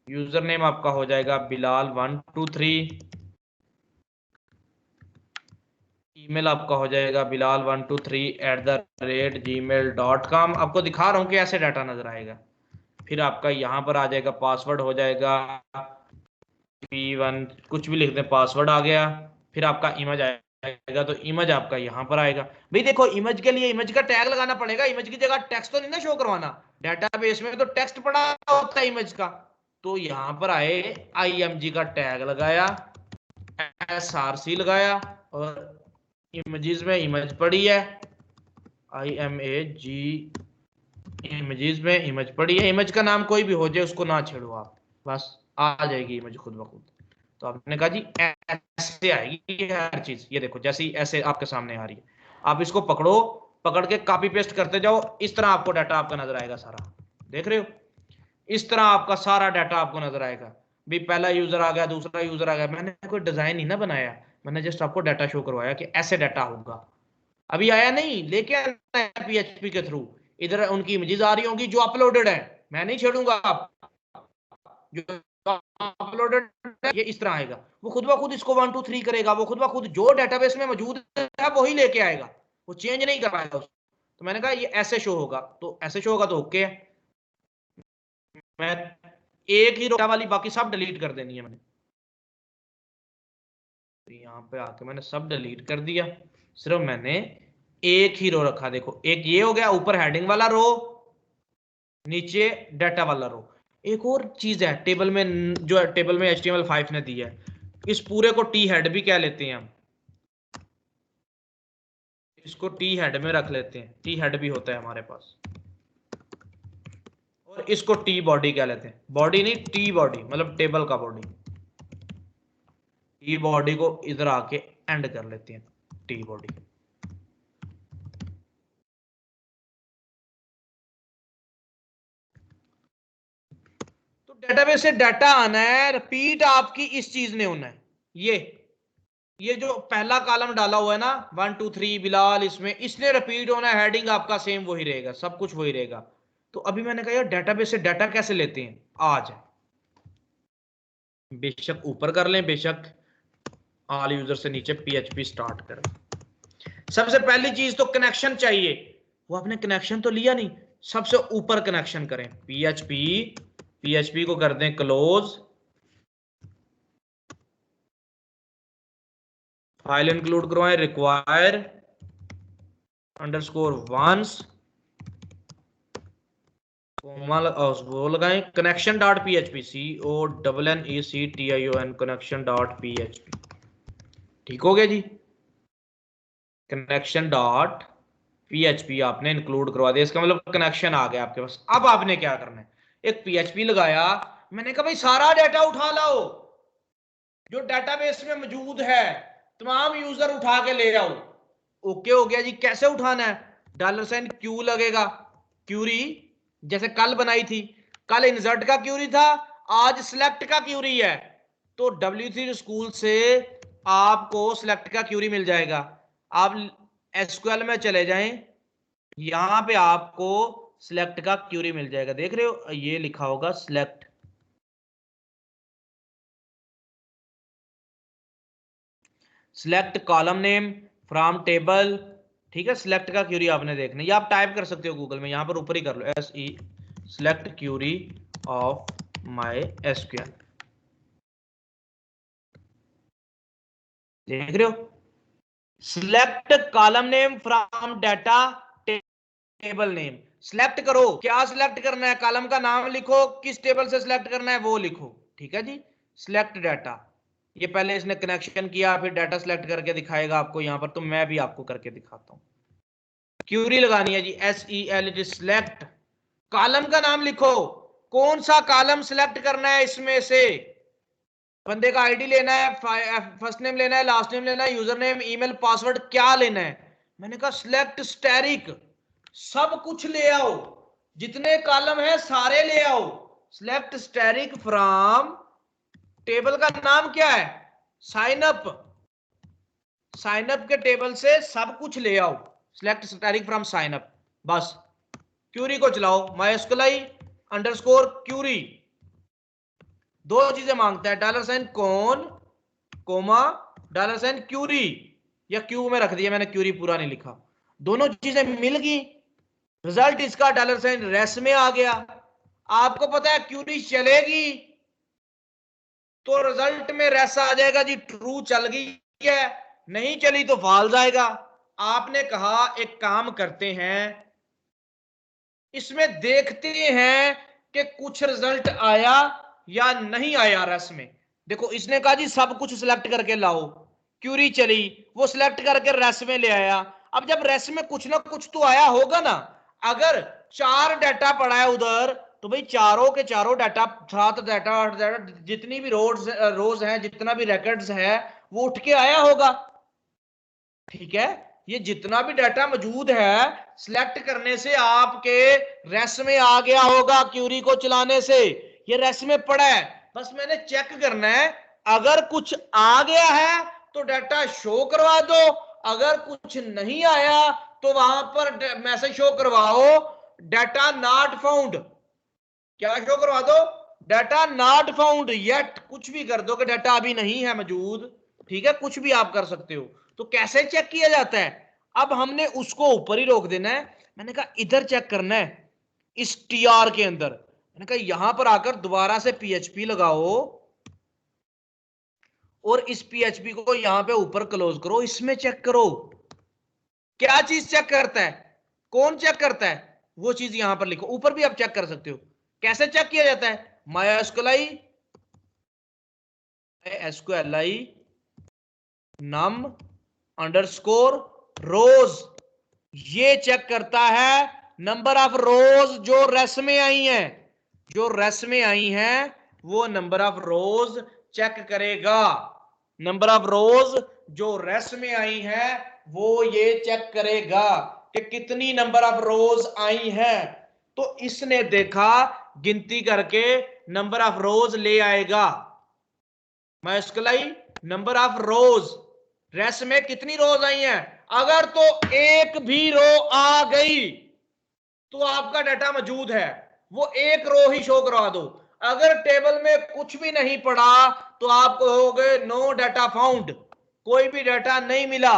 यूजर नेम आपका हो जाएगा बिलाल 123, ईमेल आपका हो जाएगा bilal123@gmail.com। आपको दिखा रहा हूँ कि ऐसे डाटा नजर आएगा। फिर आपका यहाँ पर आ जाएगा, पासवर्ड हो जाएगा P1, कुछ भी लिख दें, पासवर्ड आ गया। फिर आपका इमेज आएगा, तो इमेज आपका यहाँ पर आएगा। भाई देखो, इमेज के लिए इमेज का टैग लगाना पड़ेगा, इमेज की जगह टेक्स्ट तो नहीं ना शो करवाना, डेटाबेस में तो टेक्स्ट पड़ा होता है इमेज का। तो यहाँ पर आए, IMG का टैग लगाया, SRC लगाया, और इमेजेस में इमेज पड़ी है, IMAG, इमेजेस में इमेज पड़ी है। इमेज का नाम कोई भी हो जाए, उसको ना छेड़ो आप, बस आ जाएगी इमेज खुद ब खुद। तो आपने कहा जी ऐसे आएगी हर चीज, ये देखो जैसे ही ऐसे आपके सामने आ रही है, आप इसको पकड़ो, पकड़ के कॉपी पेस्ट करते जाओ, इस तरह आपको डाटा आपका नजर आएगा सारा, देख रहे हो, इस तरह आपका सारा डाटा आपको नजर आएगा। भी पहला यूजर आ गया, दूसरा यूजर आ गया, मैंने कोई डिजाइन नहीं ना बनाया, मैंने जस्ट आपको डाटा शो करवाया कि ऐसे डाटा होगा। अभी आया नहीं, लेके आना है PHP के थ्रू, इधर उनकी इमेजेस आ रही होंगी जो अपलोडेड है, मैं नहीं छेड़ूंगा, आप जो अपलोडेड है ये इस तरह आएगा, वो खुद ब खुद इसको 1 2 3 करेगा, वो खुद ब खुद जो डेटाबेस में मौजूद है वही लेके आएगा, वो चेंज नहीं करवाएगा उसको। तो मैंने कहा ये ऐसे शो होगा, तो ऐसे शो होगा तो ओके है। मैं एक ही रो वाली बाकी सब डिलीट कर देनी है मैंने, तो यहाँ पे आके मैंने सब डिलीट कर दिया, सिर्फ मैंने एक ही रो रखा। देखो एक ये हो गया, ऊपर हेडिंग वाला रो, नीचे डाटा वाला रो। एक और चीज है टेबल में, जो टेबल में HTML5 ने दी है, इस पूरे को टी हेड भी कह लेते हैं हम, इसको टी हेड में रख लेते हैं, टी हेड भी होता है हमारे पास, और इसको टी बॉडी कह लेते हैं, बॉडी नहीं टी बॉडी, मतलब टेबल का बॉडी, टी बॉडी को इधर आके एंड कर लेते हैं, टी बॉडी। तो डेटाबेस से डाटा आना है, रिपीट आपकी इस चीज ने होना है, ये जो पहला कॉलम डाला हुआ है ना 1 2 3 बिलाल, इसमें इसने रिपीट होना है, हेडिंग आपका सेम वही रहेगा, सब कुछ वही रहेगा। तो अभी मैंने कहा यार डेटाबेस से डाटा कैसे लेते हैं, आज बेशक ऊपर कर लें, बेशक ऑल यूजर से नीचे PHP स्टार्ट करें। सबसे पहली चीज तो कनेक्शन चाहिए, वो आपने कनेक्शन तो लिया नहीं, सबसे ऊपर कनेक्शन करें, PHP को कर दें क्लोज, फाइल इंक्लूड करवाएं, रिक्वायर अंडरस्कोर वंस, वो लगाएं, connection dot PHP, CONNECTION, connection dot PHP। ठीक हो गया जी, कनेक्शन डॉट PHP आपने इंक्लूड करवा दिया, इसका मतलब कनेक्शन आ गया आपके पास। अब आपने क्या करना है, एक PHP लगाया, मैंने कहा भाई सारा डाटा उठा लाओ जो डाटाबेस में मौजूद है, तमाम यूजर उठा के ले आओ। ओके हो गया जी, कैसे उठाना है, $Q लगेगा, क्यूरी जैसे कल बनाई थी, कल इंसर्ट का क्यूरी था, आज सिलेक्ट का क्यूरी है, तो W3 स्कूल से आपको सिलेक्ट का क्यूरी मिल जाएगा। आप SQL में चले जाएं, यहां पे आपको सिलेक्ट का क्यूरी मिल जाएगा, देख रहे हो ये लिखा होगा select, select column name from table, ठीक है। सिलेक्ट का क्यूरी आपने देखना, ये आप टाइप कर सकते हो गूगल में, यहां पर ऊपर ही कर लो SE select query of my SQL, देख रहे हो। Select column name from data table name, select करो, क्या सिलेक्ट करना है, कॉलम का नाम लिखो, किस टेबल से सिलेक्ट करना है वो लिखो, ठीक है जी। सिलेक्ट डाटा, ये पहले इसने कनेक्शन किया, फिर डाटा सिलेक्ट करके दिखाएगा आपको यहां पर, तो मैं भी आपको करके दिखाता हूं। क्यूरी लगानी है जी, SEL सिलेक्ट, कॉलम का नाम लिखो, कौन सा कॉलम सिलेक्ट करना है इसमें से, बंदे का आईडी लेना है, फर्स्ट नेम लेना है, लास्ट नेम लेना है, यूजर नेम, ईमेल, पासवर्ड क्या लेना है। मैंने कहा सिलेक्ट स्टैरिक, सब कुछ ले आओ, जितने कॉलम है सारे ले आओ। सिलेक्ट स्टैरिक फ्रॉम, टेबल का नाम क्या है, साइन अप, साइन अप के टेबल से सब कुछ ले आओ, select asterisk from sign up, बस। क्यूरी को चलाओ, MySQL अंडरस्कोर क्यूरी, दो चीजें मांगता है, $, कौन, कोमा, $, क्यूरी, या क्यू में रख दिया मैंने, क्यूरी पूरा नहीं लिखा, दोनों चीजें मिल गई, रिजल्ट इसका $, रेस में आ गया। आपको पता है क्यूरी चलेगी तो रिजल्ट में रेस आ जाएगा जी, ट्रू चल गई है, नहीं चली तो फॉल्स आएगा। आपने कहा एक काम करते हैं, इसमें देखते हैं कि कुछ रिजल्ट आया या नहीं आया रेस में। देखो इसने कहा जी सब कुछ सिलेक्ट करके लाओ, क्यूरी चली, वो सिलेक्ट करके रेस में ले आया। अब जब रेस में कुछ ना कुछ तो आया होगा ना, अगर 4 डाटा पड़ा है उधर, तो भाई चारों के चारों डाटा, 7 डाटा, 8 डाटा, जितनी भी रोज हैं, जितना भी रिकॉर्ड्स है, वो उठ के आया होगा, ठीक है। ये जितना भी डाटा मौजूद है सिलेक्ट करने से आपके रेस में आ गया होगा, क्यूरी को चलाने से ये रेस में पड़ा है, बस मैंने चेक करना है, अगर कुछ आ गया है तो डाटा शो करवा दो, अगर कुछ नहीं आया तो वहां पर मैसेज शो करवाओ, डाटा नॉट फाउंड, क्या शो करवा दो, डाटा नॉट फाउंड येट, कुछ भी कर दो कि डाटा अभी नहीं है मौजूद, ठीक है, कुछ भी आप कर सकते हो। तो कैसे चेक किया जाता है, अब हमने उसको ऊपर ही रोक देना है, मैंने कहा इधर चेक करना है, इस TR के अंदर, मैंने कहा यहां पर आकर दोबारा से PHP लगाओ और इस PHP को यहां पे ऊपर क्लोज करो, इसमें चेक करो क्या चीज चेक करता है, कौन चेक करता है, वो चीज यहां पर लिखो, ऊपर भी आप चेक कर सकते हो। कैसे चेक किया जाता है, MySQL num अंडरस्कोर रोज, ये चेक करता है नंबर ऑफ रोज जो रेस में आई हैं, जो रेस में आई हैं वो नंबर ऑफ रोज चेक करेगा, नंबर ऑफ रोज जो रेस में आई हैं वो ये चेक करेगा कि कितनी नंबर ऑफ रोज आई हैं। तो इसने देखा, गिनती करके नंबर ऑफ रोज ले आएगा, MySQL नंबर ऑफ रोज, रेस में कितनी रोज आई हैं, अगर तो एक भी रो आ गई तो आपका डाटा मौजूद है, वो एक रो ही शो करवा दो, अगर टेबल में कुछ भी नहीं पड़ा तो आप कहोगे नो डाटा फाउंड, कोई भी डाटा नहीं मिला,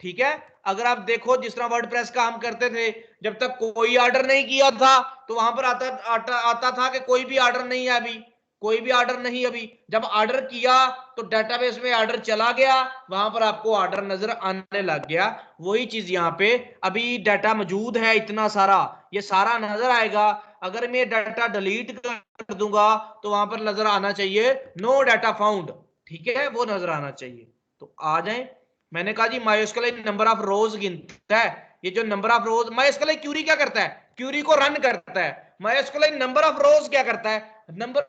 ठीक है। अगर आप देखो जिस तरह वर्डप्रेस का हम करते थे, जब तक कोई ऑर्डर नहीं किया था तो वहां पर आता था कि कोई भी ऑर्डर नहीं है अभी, कोई भी ऑर्डर नहीं अभी, जब ऑर्डर किया तो डेटाबेस में ऑर्डर चला गया, वहां पर आपको ऑर्डर नजर आने लग गया। वही चीज यहाँ पे, अभी डाटा मौजूद है इतना सारा, ये सारा नजर आएगा, अगर मैं डाटा डिलीट कर दूंगा तो वहां पर नजर आना चाहिए नो डाटा फाउंड, ठीक है, वो नजर आना चाहिए। तो आ जाए, मैंने कहा जी MySQL नंबर ऑफ रोज गिनता है, ये जो number of rows, MySQL query क्या करता है, क्यूरी को रन करता है, MySQL नंबर ऑफ रोज क्या करता है, नंबर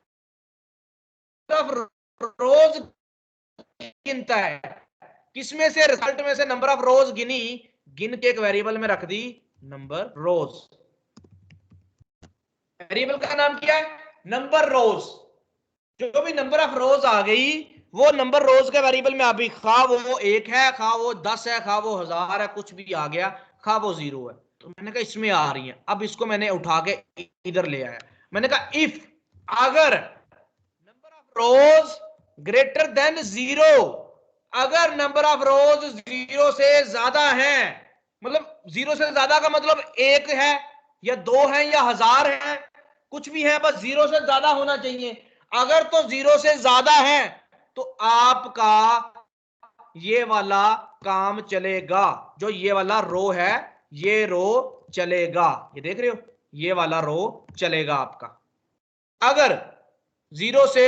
ऑफ रोज गिनता है, किसमें से, रिजल्ट में से नंबर ऑफ रोज गिनी, गिन के एक वेरिएबल में रख दी नंबर रोज, वेरिएबल का नाम क्या है, नंबर रोज, जो भी नंबर ऑफ रोज आ गई वो नंबर रोज के वेरिएबल में अभी खा वो 1 है, खा वो 10 है, खा वो 1000 है, कुछ भी आ गया, खा वो 0 है, तो मैंने कहा इसमें आ रही है, अब इसको मैंने उठा के इधर ले आया, मैंने कहा इफ अगर number of rose greater than 0, अगर नंबर ऑफ रोज 0 से ज्यादा है, मतलब 0 से ज्यादा का मतलब 1 है या 2 है या 1000 है, कुछ भी है, बस 0 से ज्यादा होना चाहिए। अगर तो 0 से ज्यादा है तो आपका ये वाला काम चलेगा, जो ये वाला रो है ये रो चलेगा, ये देख रहे हो, ये वाला रो चलेगा आपका। अगर 0 से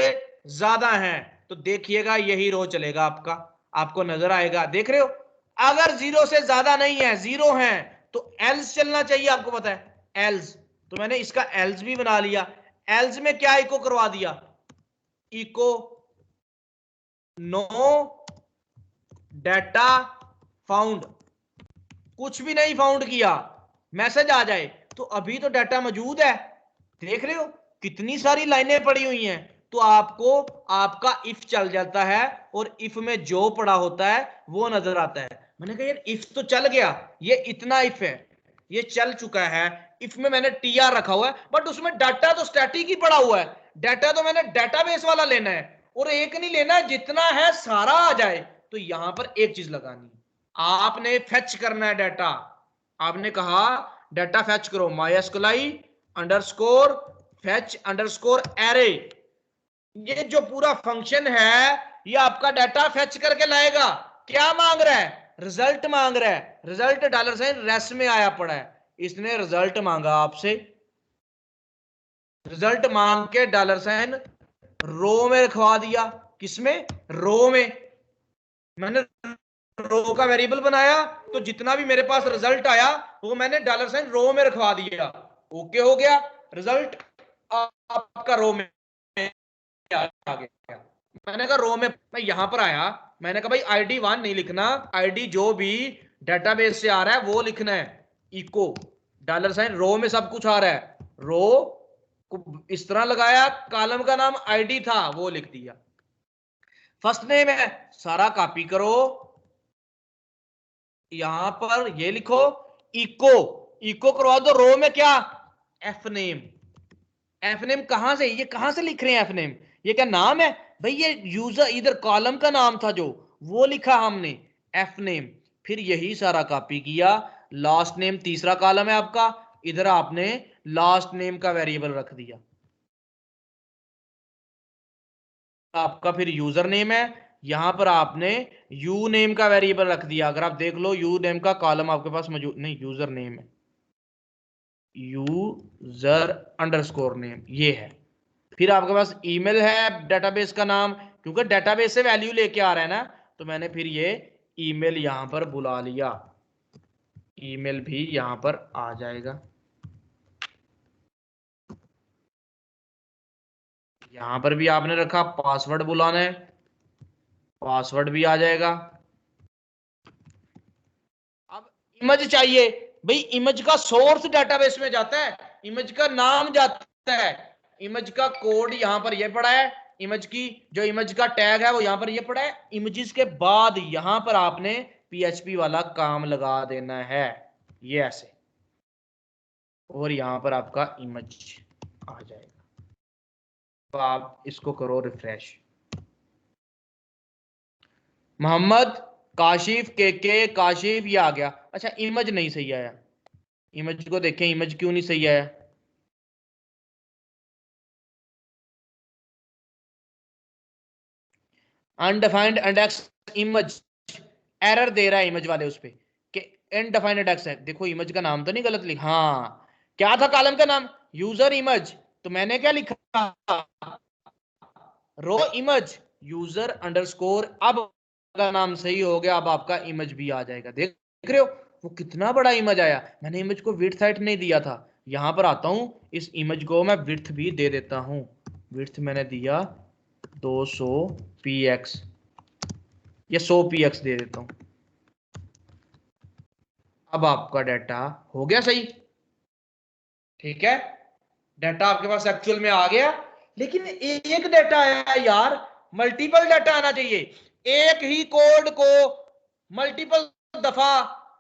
ज्यादा है तो देखिएगा यही रो चलेगा आपका, आपको नजर आएगा, देख रहे हो। अगर 0 से ज्यादा नहीं है, 0 है, तो एल्स चलना चाहिए, आपको पता है एल्स, तो मैंने इसका एल्स भी बना लिया। एल्स में क्या इको करवा दिया, इको नो डाटा फाउंड, कुछ भी नहीं फाउंड किया, मैसेज आ जाए तो अभी तो डाटा मौजूद है, देख रहे हो कितनी सारी लाइनें पड़ी हुई हैं, तो आपको आपका इफ चल जाता है और इफ में जो पड़ा होता है वो नजर आता है। मैंने कहा यार इफ तो चल गया, ये इतना इफ है, ये चल चुका है, इफ में मैंने टीआर रखा हुआ है, बट उसमें डाटा तो स्टैटिक ही पड़ा हुआ है, डाटा तो मैंने डाटाबेस वाला लेना है, और एक नहीं लेना, जितना है सारा आ जाए। तो यहां पर एक चीज लगानी, आपने फेच करना है डाटा, आपने कहा डाटा फेच करो, MySQLi underscore fetch underscore array, ये जो पूरा फंक्शन है ये आपका डाटा फेच करके लाएगा। क्या मांग रहा है, रिजल्ट मांग रहा है, रिजल्ट $साइन रेस में आया पड़ा है, इसने रिजल्ट मांगा आपसे, रिजल्ट मांग के $साइन रो में रखवा दिया, किसमें, रो में, मैंने रो का वेरिएबल बनाया, तो जितना भी मेरे पास रिजल्ट आया वो मैंने $साइन रो में रखवा दिया, ओके हो गया, रिजल्ट आपका रो में आ गया। मैंने कहा रो में, मैं यहां पर आया, मैंने कहा भाई ID1 नहीं लिखना, आईडी जो भी डेटाबेस से आ रहा है वो लिखना है, इको $साइन रो में सब कुछ आ रहा है, रो को इस तरह लगाया, कॉलम का नाम आईडी था वो लिख दिया, फर्स्ट नेम है सारा कॉपी करो, यहां पर ये लिखो इको, इको करवा दो रो में क्या, एफ नेम, एफ नेम कहां से, ये कहां से लिख रहे हैं एफ नेम, ये क्या नाम है भाई, ये यूजर इधर कॉलम का नाम था जो, वो लिखा हमने एफ नेम, फिर यही सारा कॉपी किया, लास्ट नेम तीसरा कॉलम है आपका, इधर आपने लास्ट नेम का वेरिएबल रख दिया, आपका फिर यूजर नेम है, यहां पर आपने यू नेम का वेरिएबल रख दिया, अगर आप देख लो यू नेम का कॉलम आपके पास मौजूद नहीं, यूजर नेम है, यूजर अंडरस्कोर नेम ये है, फिर आपके पास ईमेल है डेटाबेस का नाम, क्योंकि डेटाबेस से वैल्यू लेके आ रहा है ना, तो मैंने फिर ये ईमेल यहां पर बुला लिया, ईमेल भी यहां पर आ जाएगा, यहां पर भी आपने रखा पासवर्ड बुलाना है, पासवर्ड भी आ जाएगा। अब इमेज चाहिए, भाई इमेज का सोर्स डेटाबेस में जाता है, इमेज का नाम जाता है, इमेज का कोड यहां पर ये पड़ा है, इमेज की जो इमेज का टैग है वो यहां पर ये पड़ा है, इमेजेस के बाद यहां पर आपने PHP वाला काम लगा देना है, ये ऐसे, और यहां पर आपका इमेज आ जाएगा, तो आप इसको करो रिफ्रेश, मोहम्मद काशिफ के काशिफ ये आ गया, अच्छा इमेज नहीं सही आया, इमेज को देखें, इमेज क्यों नहीं सही आया, अनडिफाइंड इंडेक्स इमेज एरर दे रहा है इमेज वाले उस पे कि अनडिफाइंड इंडेक्स है, देखो इमेज का नाम तो नहीं गलत लिखा, हाँ क्या था कॉलम का नाम, यूजर इमेज, तो मैंने क्या लिखा, रो इमेज यूजर अंडरस्कोर, अब का नाम सही हो गया, अब आपका इमेज भी आ जाएगा, देख रहे हो वो कितना बड़ा इमेज आया, मैंने इमेज को विड्थ हाइट नहीं दिया था, यहां पर आता हूं, इस इमेज को मैं विड्थ भी दे देता हूं, विड्थ मैंने दिया 200 px या 100 px दे देता हूं, अब आपका डाटा हो गया सही, ठीक है, डाटा आपके पास एक्चुअल में आ गया, लेकिन एक डाटा आया यार, मल्टीपल डाटा आना चाहिए, एक ही कोड को मल्टीपल दफा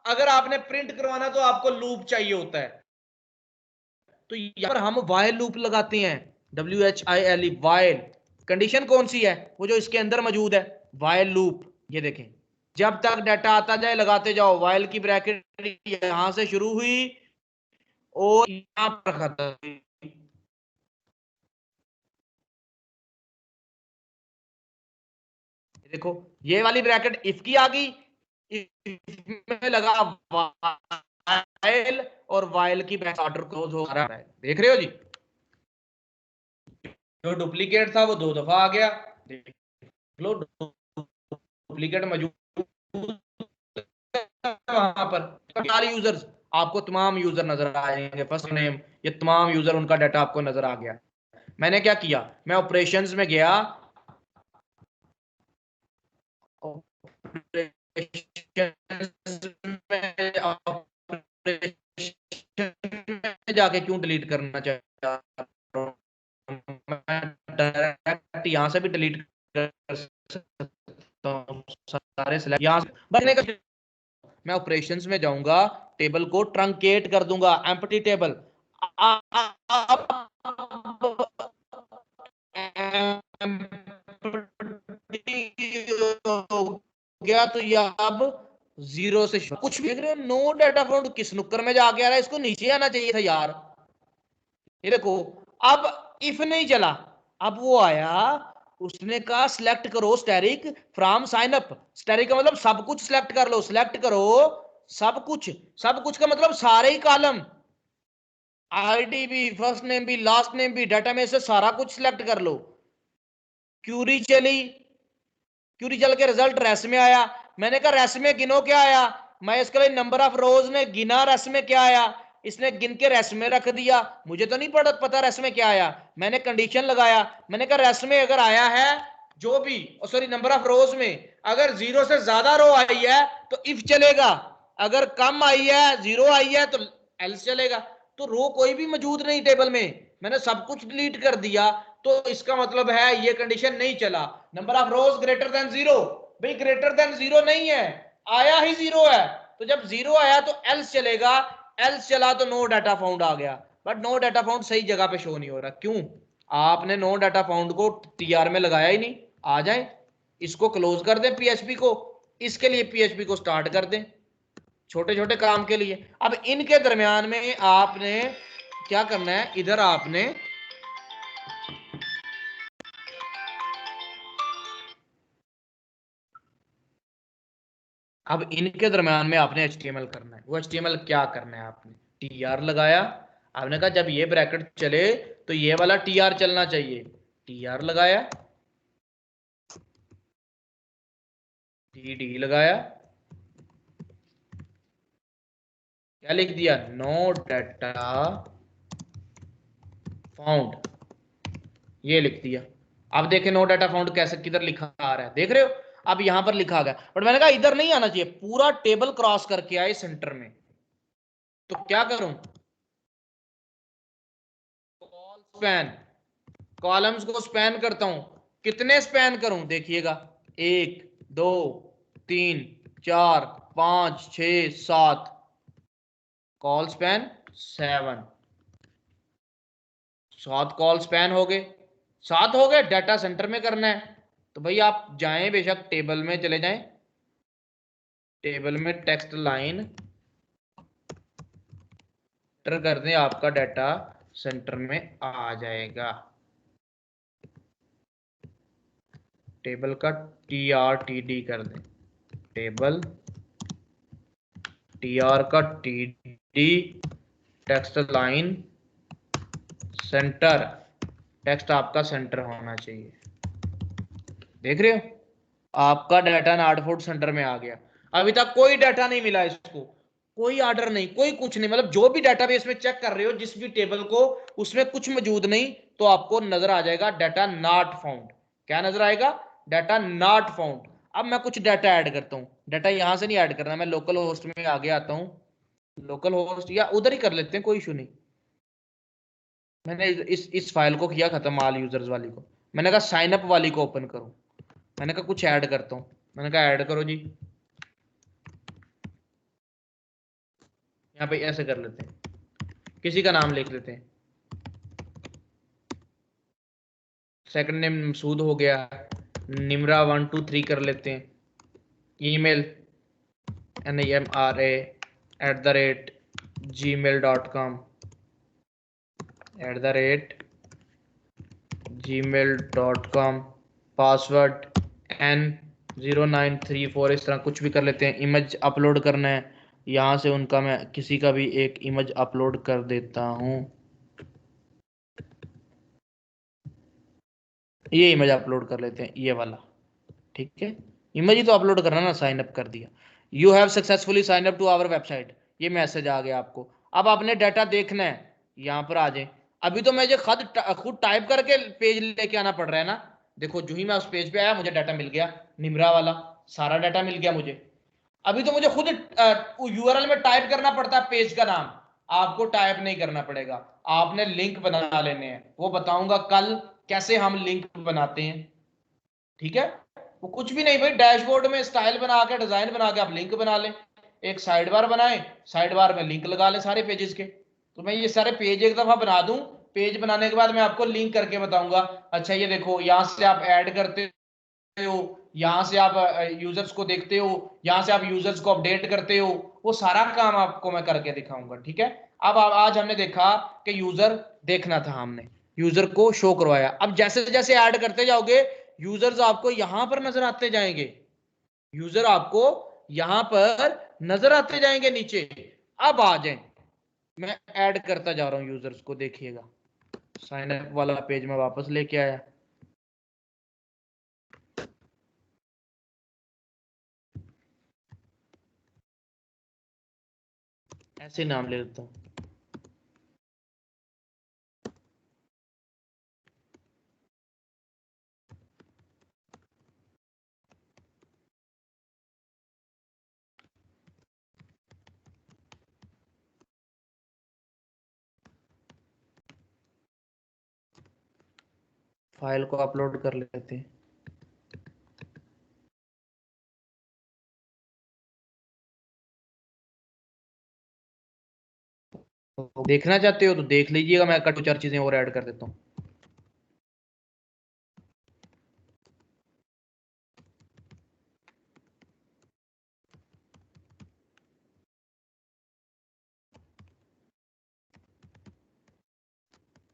अगर आपने प्रिंट करवाना तो आपको लूप चाहिए होता है, तो यहां पर हम वाइल लूप लगाते हैं, WHILE वाइल। कंडीशन कौन सी है, वो जो इसके अंदर मौजूद है, वाइल लूप। ये देखें, जब तक डाटा आता जाए लगाते जाओ, वाइल की ब्रैकेट यहां से शुरू हुई और यहां पर खत्म हुई। देखो ये वाली ब्रैकेट इफ की आ गई, इफ में लगा वाइल, और वाइल की ब्रैकेट ऑर्डर क्लोज हो रहा है, देख रहे हो जी। जो डुप्लीकेट था वो 2 दफा आ गया, देख लो डुप्लीकेट मौजूद वहां पर। सारे यूजर्स, आपको तमाम यूजर नजर आएंगे, फर्स्ट नेम, ये तमाम यूजर, उनका डाटा आपको नजर आ गया। मैंने क्या किया, मैं ऑपरेशंस में गया, जाके क्यों डिलीट करना चाहता हूं, मैं डायरेक्ट यहां से भी डिलीट कर सकता हूं सारे सिलेक्ट यहां से बचने का। मैं ऑपरेशंस में जाऊंगा, टेबल को ट्रंकेट कर दूंगा, एम्प्टी टेबल। गया तो ये अब 0 से कुछ भी देख रहे हो, नो डाटा फाउंड किस नुक्कर में जाके आ रहा है, इसको नीचे आना चाहिए था यार। ये देखो, अब इफ नहीं चला, अब वो आया, उसने कहा सिलेक्ट करो asterisk from sign up. Asterisk का मतलब सब कुछ सिलेक्ट कर लो, सिलेक्ट करो सब कुछ। सब कुछ का मतलब सारे ही कॉलम, आईडी भी, फर्स्ट नेम भी, लास्ट नेम भी, डाटा में से सारा कुछ सिलेक्ट कर लो। क्यूरी चली, क्यूरी चल के रिजल्ट रेस में आया, मैंने कहा रेस में गिनो क्या आया, मैं इसके लिए नंबर ऑफ रोज ने गिना, रेस में क्या आया, इसने गिन के रेस में रख दिया, मुझे तो नहीं पता रेस में क्या आया। मैंने कंडीशन लगाया, मैंने कहा रेस में अगर आया है जो भी, सॉरी नंबर ऑफ रोज में अगर 0 से ज्यादा रो आई है तो इफ चलेगा, अगर कम आई है 0 आई है तो एल्स चलेगा। तो रो कोई भी मौजूद नहीं टेबल में, मैंने सब कुछ डिलीट कर दिया, तो इसका मतलब है ये कंडीशन नहीं चला। Number of rose greater than 0, भाई ग्रेटर देन 0 नहीं है, आया ही 0 है, तो जब 0 आया तो एल्स चलेगा, एल्स चला तो नो डाटा फाउंड आ गया। बट नो डाटा फाउंड सही जगह पे शो नहीं हो रहा, क्यों, आपने नो डाटा फाउंड को टीआर में लगाया ही नहीं। आ जाए, इसको क्लोज कर दें पीएचपी को, इसके लिए पीएचपी को स्टार्ट कर दें, छोटे छोटे काम के लिए। अब इनके दरमियान में आपने क्या करना है, इधर आपने अब इनके दरमियान में आपने HTML करना है। वो HTML क्या करना है, आपने टीआर लगाया, आपने कहा जब ये ब्रैकेट चले तो ये वाला टीआर चलना चाहिए, टीआर लगाया, टीडी लगाया, क्या लिख दिया, नो डाटा फाउंड, ये लिख दिया। अब देखें नो डाटा फाउंड कैसे किधर लिखा आ रहा है, देख रहे हो, अब यहां पर लिखा आ गया, बट मैंने कहा इधर नहीं आना चाहिए, पूरा टेबल क्रॉस करके आए सेंटर में। तो क्या करूं, कॉल स्पैन, कॉलम्स को स्पैन करता हूं, कितने स्पैन करूं, देखिएगा 1 2 3 4 5 6 7, कॉल स्पैन 7, 7 कॉल स्पैन हो गए, 7 हो गए। डाटा सेंटर में करना है तो भाई आप जाएं, बेशक टेबल में चले जाएं, टेबल में टेक्स्ट लाइन कर दें, आपका डाटा सेंटर में आ जाएगा। टेबल का TRTD कर दें, टेबल TR का TD, text line centre, text आपका सेंटर होना चाहिए, देख रहे हो, आपका डाटा नार्डफोर्ड सेंटर में आ गया। अभी तक कोई डाटा नहीं मिला इसको, कोई ऑर्डर नहीं, कोई कुछ नहीं, मतलब जो भी डाटाबेस में चेक कर रहे हो जिस भी टेबल को, उसमें कुछ मौजूद नहीं, तो आपको नजर आ जाएगा डाटा नॉट फाउंड। क्या नजर आएगा, डाटा नॉट फाउंड। अब मैं कुछ डाटा ऐड करता हूँ, डाटा यहां से नहीं ऐड करना, मैं लोकल होस्ट में आगे आता हूँ, लोकल होस्ट या उधर ही कर लेते हैं, कोई इशू नहीं। मैंने इस फाइल को किया खत्म, ऑल यूजर्स वाली को, मैंने कहा साइन अप वाली को ओपन करो, मैंने कहा कुछ ऐड करता हूँ, मैंने कहा ऐड करो जी, यहाँ पे ऐसे कर लेते हैं, किसी का नाम लिख लेते हैं, सेकंड नेम मसूद हो गया, निमरा 123 कर लेते हैं, email nimra@gmail.com @gmail.com, password N0934, इस तरह कुछ भी कर लेते हैं। इमेज अपलोड करना है, यहाँ से उनका मैं किसी का भी एक इमेज अपलोड कर देता हूँ, ये इमेज अपलोड कर लेते हैं, ये वाला, ठीक है। इमेज ही तो अपलोड करना ना, साइन अप कर दिया, you have successfully sign up to our website, ये मैसेज आ गया आपको। अब आपने डाटा देखना है, यहाँ पर आ जाए। अभी तो मुझे खुद टाइप करके पेज लेके आना पड़ रहा है ना। देखो जो ही मैं उस पेज पे आया, मुझे डाटा मिल गया, निमरा वाला सारा डाटा मिल गया मुझे। अभी तो मुझे खुद यूआरएल में टाइप करना पड़ता है पेज का नाम, आपको टाइप नहीं करना पड़ेगा, आपने लिंक बना लेने हैं, वो बताऊंगा कल कैसे हम लिंक बनाते हैं, ठीक है। वो कुछ भी नहीं भाई, डैशबोर्ड में स्टाइल बना के, डिजाइन बना के आप लिंक बना लें, एक साइड बार बनाएं, साइड बार में लिंक लगा लें सारे पेजेस के। तो मैं ये सारे पेज एक दफा बना दूं, पेज बनाने के बाद मैं आपको लिंक करके बताऊंगा, अच्छा ये देखो यहाँ से आप ऐड करते हो, यहाँ से आप यूजर्स को देखते हो, यहाँ से आप यूजर्स को अपडेट करते हो, वो सारा काम आपको मैं करके दिखाऊंगा, ठीक है। अब आज हमने देखा कि यूजर देखना था, हमने यूजर को शो करवाया। अब जैसे जैसे ऐड करते जाओगे, यूजर्स आपको यहां पर नजर आते जाएंगे, यूजर आपको यहां पर नजर आते जाएंगे नीचे। अब आ जाए, मैं ऐड करता जा रहा हूं यूजर्स को, देखिएगा साइन अप वाला पेज में वापस लेके आया, ऐसे नाम ले लेता हूं, फाइल को अपलोड कर लेते हैं। तो देखना चाहते हो तो देख लीजिएगा, मैं दो चार चीजें और ऐड कर देता हूँ।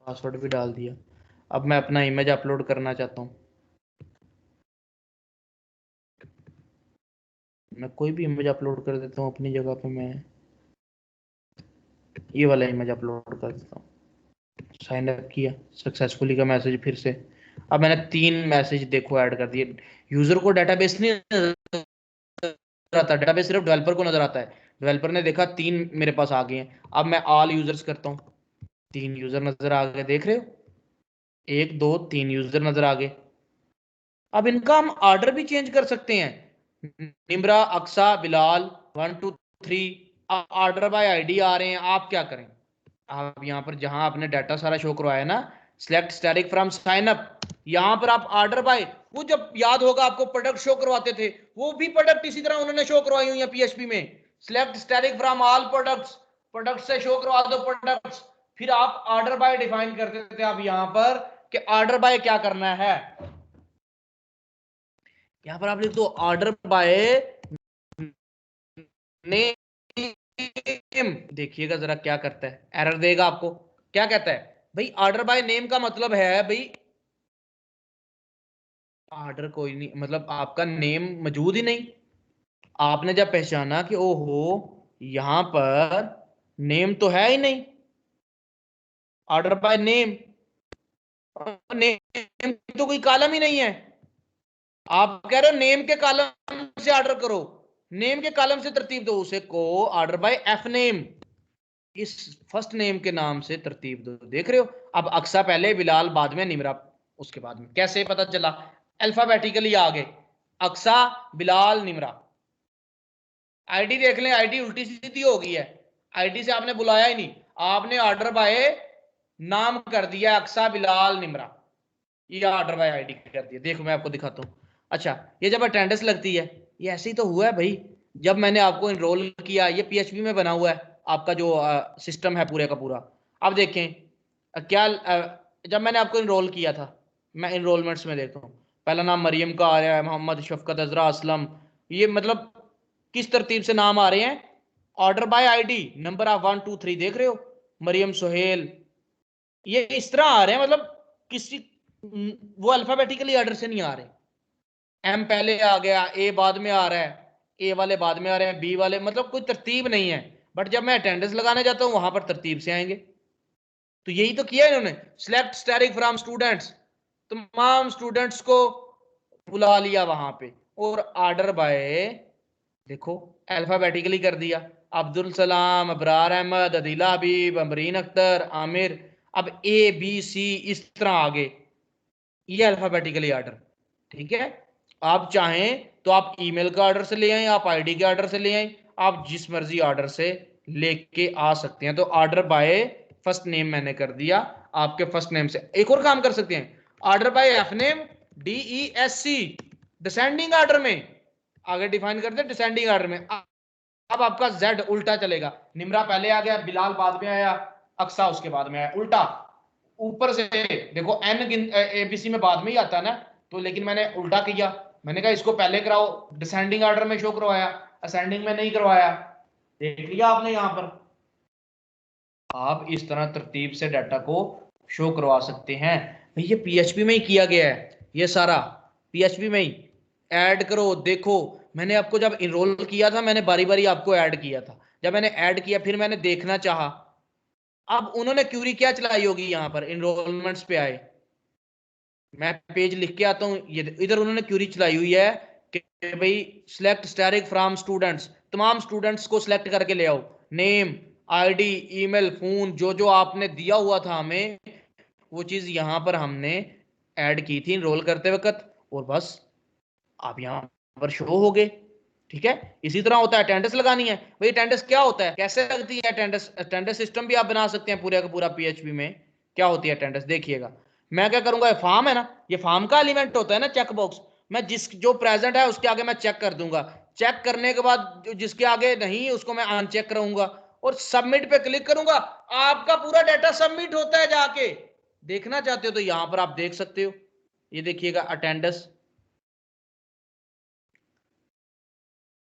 पासवर्ड भी डाल दिया। अब मैं अपना इमेज अपलोड करना चाहता हूँ, मैं कोई भी इमेज अपलोड कर देता हूँ अपनी जगह पे, मैं ये वाला इमेज अपलोड कर देता हूँ। साइन अप किया सक्सेसफुली का मैसेज फिर से। अब मैंने 3 मैसेज देखो ऐड कर दिए। यूजर को डाटाबेस नहीं नजर आता, डाटाबेस सिर्फ डेवलपर को नजर आता है। डेवलपर ने देखा 3 मेरे पास आ गए हैं, अब मैं ऑल यूजर्स करता हूँ, 3 यूजर नजर आ गए, देख रहे हो, 1 2 3 यूजर नजर आ गए। अब इनका हम ऑर्डर भी चेंज कर सकते हैं, Nimra, Aqsa, Bilal 1 2 3, order by ID आ रहे हैं। आप क्या करें, आप यहाँ पर जहां आपने डाटा सारा शो करवाया ना, select static from sign up, यहाँ पर आप ऑर्डर बाय, वो जब याद होगा आपको प्रोडक्ट शो करवाते थे, वो भी प्रोडक्ट इसी तरह उन्होंने शो करवाई हुई है पीएचपी में। Select static from all products, product से शो करवा दो प्रोडक्ट्स, फिर आप ऑर्डर बाय डिफाइन करते थे। आप यहाँ पर कि ऑर्डर बाय क्या करना है, यहाँ पर आप लिख दो ऑर्डर बाय नेम। देखिएगा जरा क्या करता है, एरर देगा आपको, क्या कहता है भाई, ऑर्डर बाय नेम का मतलब है भाई ऑर्डर कोई नहीं, मतलब आपका नेम मौजूद ही नहीं। आपने जब पहचाना कि ओहो यहां पर नेम तो है ही नहीं, ऑर्डर बाय नेम, नेम तो कोई कॉलम ही नहीं है, आप कह रहे हो नेम के कॉलम से ऑर्डर करो, नेम के कॉलम से तरतीब दो, उसे को ऑर्डर बाय एफ नेम, इस फर्स्ट नेम के नाम से तरतीब दो, देख रहे हो। अब अक्सा पहले, बिलाल बाद में, निमरा उसके बाद में, कैसे पता चला, अल्फाबेटिकली आ गए, अक्सा, बिलाल, निमरा। आईडी देख लें, आईडी उल्टी सीधी हो गई है, आईडी से आपने बुलाया ही नहीं, आपने ऑर्डर बाय नाम कर दिया अक्सा, बिलाल, निमरा, ये ऑर्डर बाय आईडी कर दिया। देखो मैं आपको दिखाता हूँ, अच्छा ये जब अटेंडेंस लगती है, ये ऐसे ही तो हुआ है भाई, जब मैंने आपको इनरोल किया, ये पीएचपी में बना हुआ है, आपका जो सिस्टम है पूरे का पूरा। अब देखें क्या जब मैंने आपको इनरोल किया था, मैं इनरोलमेंट्स में देखता हूँ, पहला नाम मरियम का आ रहा है, मोहम्मद, शफकत, अजरा, असलम, ये मतलब किस तरतीब से नाम आ रहे हैं, order by ID, number of 1 2 3 देख रहे हो, मरियम, सोहेल, ये इस तरह आ रहे हैं, मतलब किसी वो अल्फाबेटिकली ऑर्डर से नहीं आ रहे। एम पहले आ गया, ए बाद में आ रहा है, ए वाले बाद में आ रहे हैं, बी वाले, मतलब कोई तरतीब नहीं है। बट जब मैं अटेंडेंस लगाने जाता हूं वहां पर तरतीब से आएंगे। तो यही तो किया इन्होंने, सिलेक्ट स्टैटिक फ्रॉम स्टूडेंट्स, तमाम स्टूडेंट्स को बुला लिया वहां पे, और ऑर्डर बाय देखो अल्फाबेटिकली कर दिया, अब्दुल सलाम, अबरार अहमद, अदीला हबीब, अमरीन अख्तर, आमिर, अब ए बी सी इस तरह आगे, ये अल्फाबेटिकली ऑर्डर। ठीक है, आप चाहें तो आप ईमेल का ऑर्डर से ले आए, आप आईडी के ऑर्डर से ले आए, आप जिस मर्जी ऑर्डर से लेके आ सकते हैं। तो ऑर्डर बाय फर्स्ट नेम मैंने कर दिया, आपके फर्स्ट नेम से एक और काम कर सकते हैं, order by F name, DESC, descending order में आगे डिफाइन करते हैं, डिसेंडिंग ऑर्डर में। अब आपका जेड उल्टा चलेगा, निमरा पहले आ गया, बिलाल बाद में आया, अक्सा उसके बाद में आया, उल्टा ऊपर से देखो, एन एबीसी में बाद में ही आता है ना, तो लेकिन मैंने उल्टा किया, मैंने कहा इसको पहले कराओ, डिसेंडिंग ऑर्डर में शो करवाया, असेंडिंग में नहीं करवाया। देख लिया आपने, यहां पर आप इस तरह तरतीब से डाटा को शो करवा सकते हैं। ये पीएचपी में ही किया गया है, ये सारा पीएचपी में ही। ऐड करो, देखो मैंने आपको जब इनरोल किया था, मैंने बारी बारी आपको ऐड किया था, जब मैंने ऐड किया फिर मैंने देखना चाहा, अब उन्होंने क्यूरी क्या चलाई होगी, यहां पर इनरोलमेंट्स पे आए, मैं पेज लिख के आता हूं, ये इधर उन्होंने क्यूरी चलाई हुई है कि भाई सिलेक्ट स्टैटिक फ्रॉम स्टूडेंट्स, तमाम स्टूडेंट्स को सिलेक्ट करके ले आओ, नेम, आईडी, ईमेल, फोन, जो जो आपने दिया हुआ था हमें, वो चीज यहां पर हमने ऐड की थी रोल करते वक्त, और बस आप यहां पर शो हो गए। ठीक है, इसी तरह होता है, अटेंडेंस लगानी है भाई, अटेंडेंस क्या होता है, कैसे लगती है अटेंडेंस, अटेंडेंस सिस्टम भी आप बना सकते हैं पूरा का पूरा पीएचपी में। क्या होती है अटेंडेंस, देखिएगा, मैं क्या करूंगा, ये फॉर्म है ना, ये फॉर्म का एलिमेंट होता है ना, चेक बॉक्स, मैं जिस जो प्रेजेंट है उसके आगे मैं चेक कर दूंगा, चेक करने के बाद जिसके आगे नहीं उसको मैं अनचेक करूंगा, और सबमिट पे क्लिक करूंगा, आपका पूरा डाटा सबमिट होता है। जाके देखना चाहते हो तो यहां पर आप देख सकते हो, ये देखिएगा अटेंडेंस,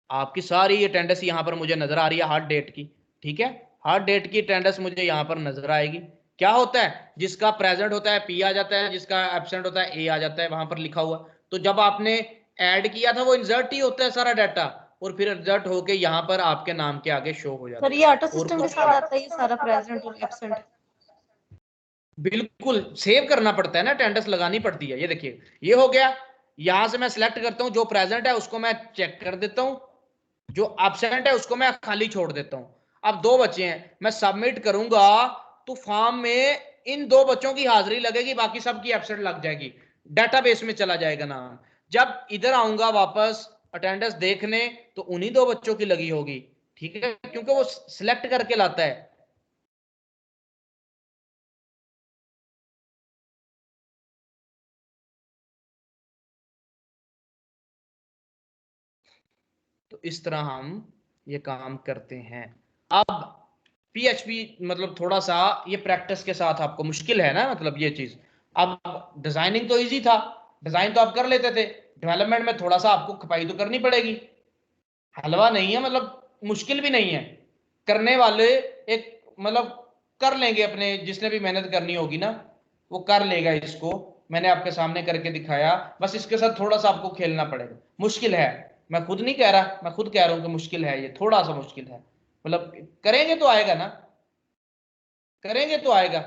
आपकी सारी अटेंडेंस यहां पर मुझे नजर आ रही है, हार्ड डेट की। ठीक है, हार्ड डेट की अटेंडेंस मुझे यहां पर नजर आएगी। क्या होता है, जिसका प्रेजेंट होता है पी आ जाता है, जिसका एब्सेंट होता है ए आ जाता है, वहां पर लिखा हुआ। तो जब आपने ऐड किया था वो इंसर्ट ही होता है सारा डाटा, और फिर रिजल्ट होके यहाँ पर आपके नाम के आगे शो हो सर जाता ये है। ऑटो और सिस्टम के कुछ साथ आता है ये सारा प्रेजेंट और एब्सेंट? बिल्कुल सेव करना पड़ता है ना, अटेंडेंस लगानी पड़ती है। ये देखिए, ये हो गया, यहां से मैं सिलेक्ट करता हूं, जो प्रेजेंट है उसको मैं चेक कर देता हूं, जो एब्सेंट है उसको मैं खाली छोड़ देता हूं। अब दो बच्चे हैं, मैं सबमिट करूंगा तो फॉर्म में इन दो बच्चों की हाजिरी लगेगी, बाकी सबकी एब्सेंट लग जाएगी, डेटाबेस में चला जाएगा नाम। जब इधर आऊंगा वापस अटेंडेंस देखने, तो उन्हीं दो बच्चों की लगी होगी। ठीक है, क्योंकि वो सिलेक्ट करके लाता है। तो इस तरह हम ये काम करते हैं। अब पीएचपी मतलब थोड़ा सा ये प्रैक्टिस के साथ आपको मुश्किल है ना, मतलब ये चीज। अब डिजाइनिंग तो इजी था, डिजाइन तो आप कर लेते थे, डेवलपमेंट में थोड़ा सा आपको खपाई तो करनी पड़ेगी। हलवा नहीं है, मतलब मुश्किल भी नहीं है, करने वाले एक मतलब कर लेंगे, अपने जिसने भी मेहनत करनी होगी ना वो कर लेगा इसको। मैंने आपके सामने करके दिखाया, बस इसके साथ थोड़ा सा आपको खेलना पड़ेगा। मुश्किल है, मैं खुद नहीं कह रहा, मैं खुद कह रहा हूं कि मुश्किल है, ये थोड़ा सा मुश्किल है, मतलब करेंगे तो आएगा ना, करेंगे तो आएगा।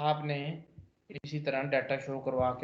आपने इसी तरह डाटा शो करवा के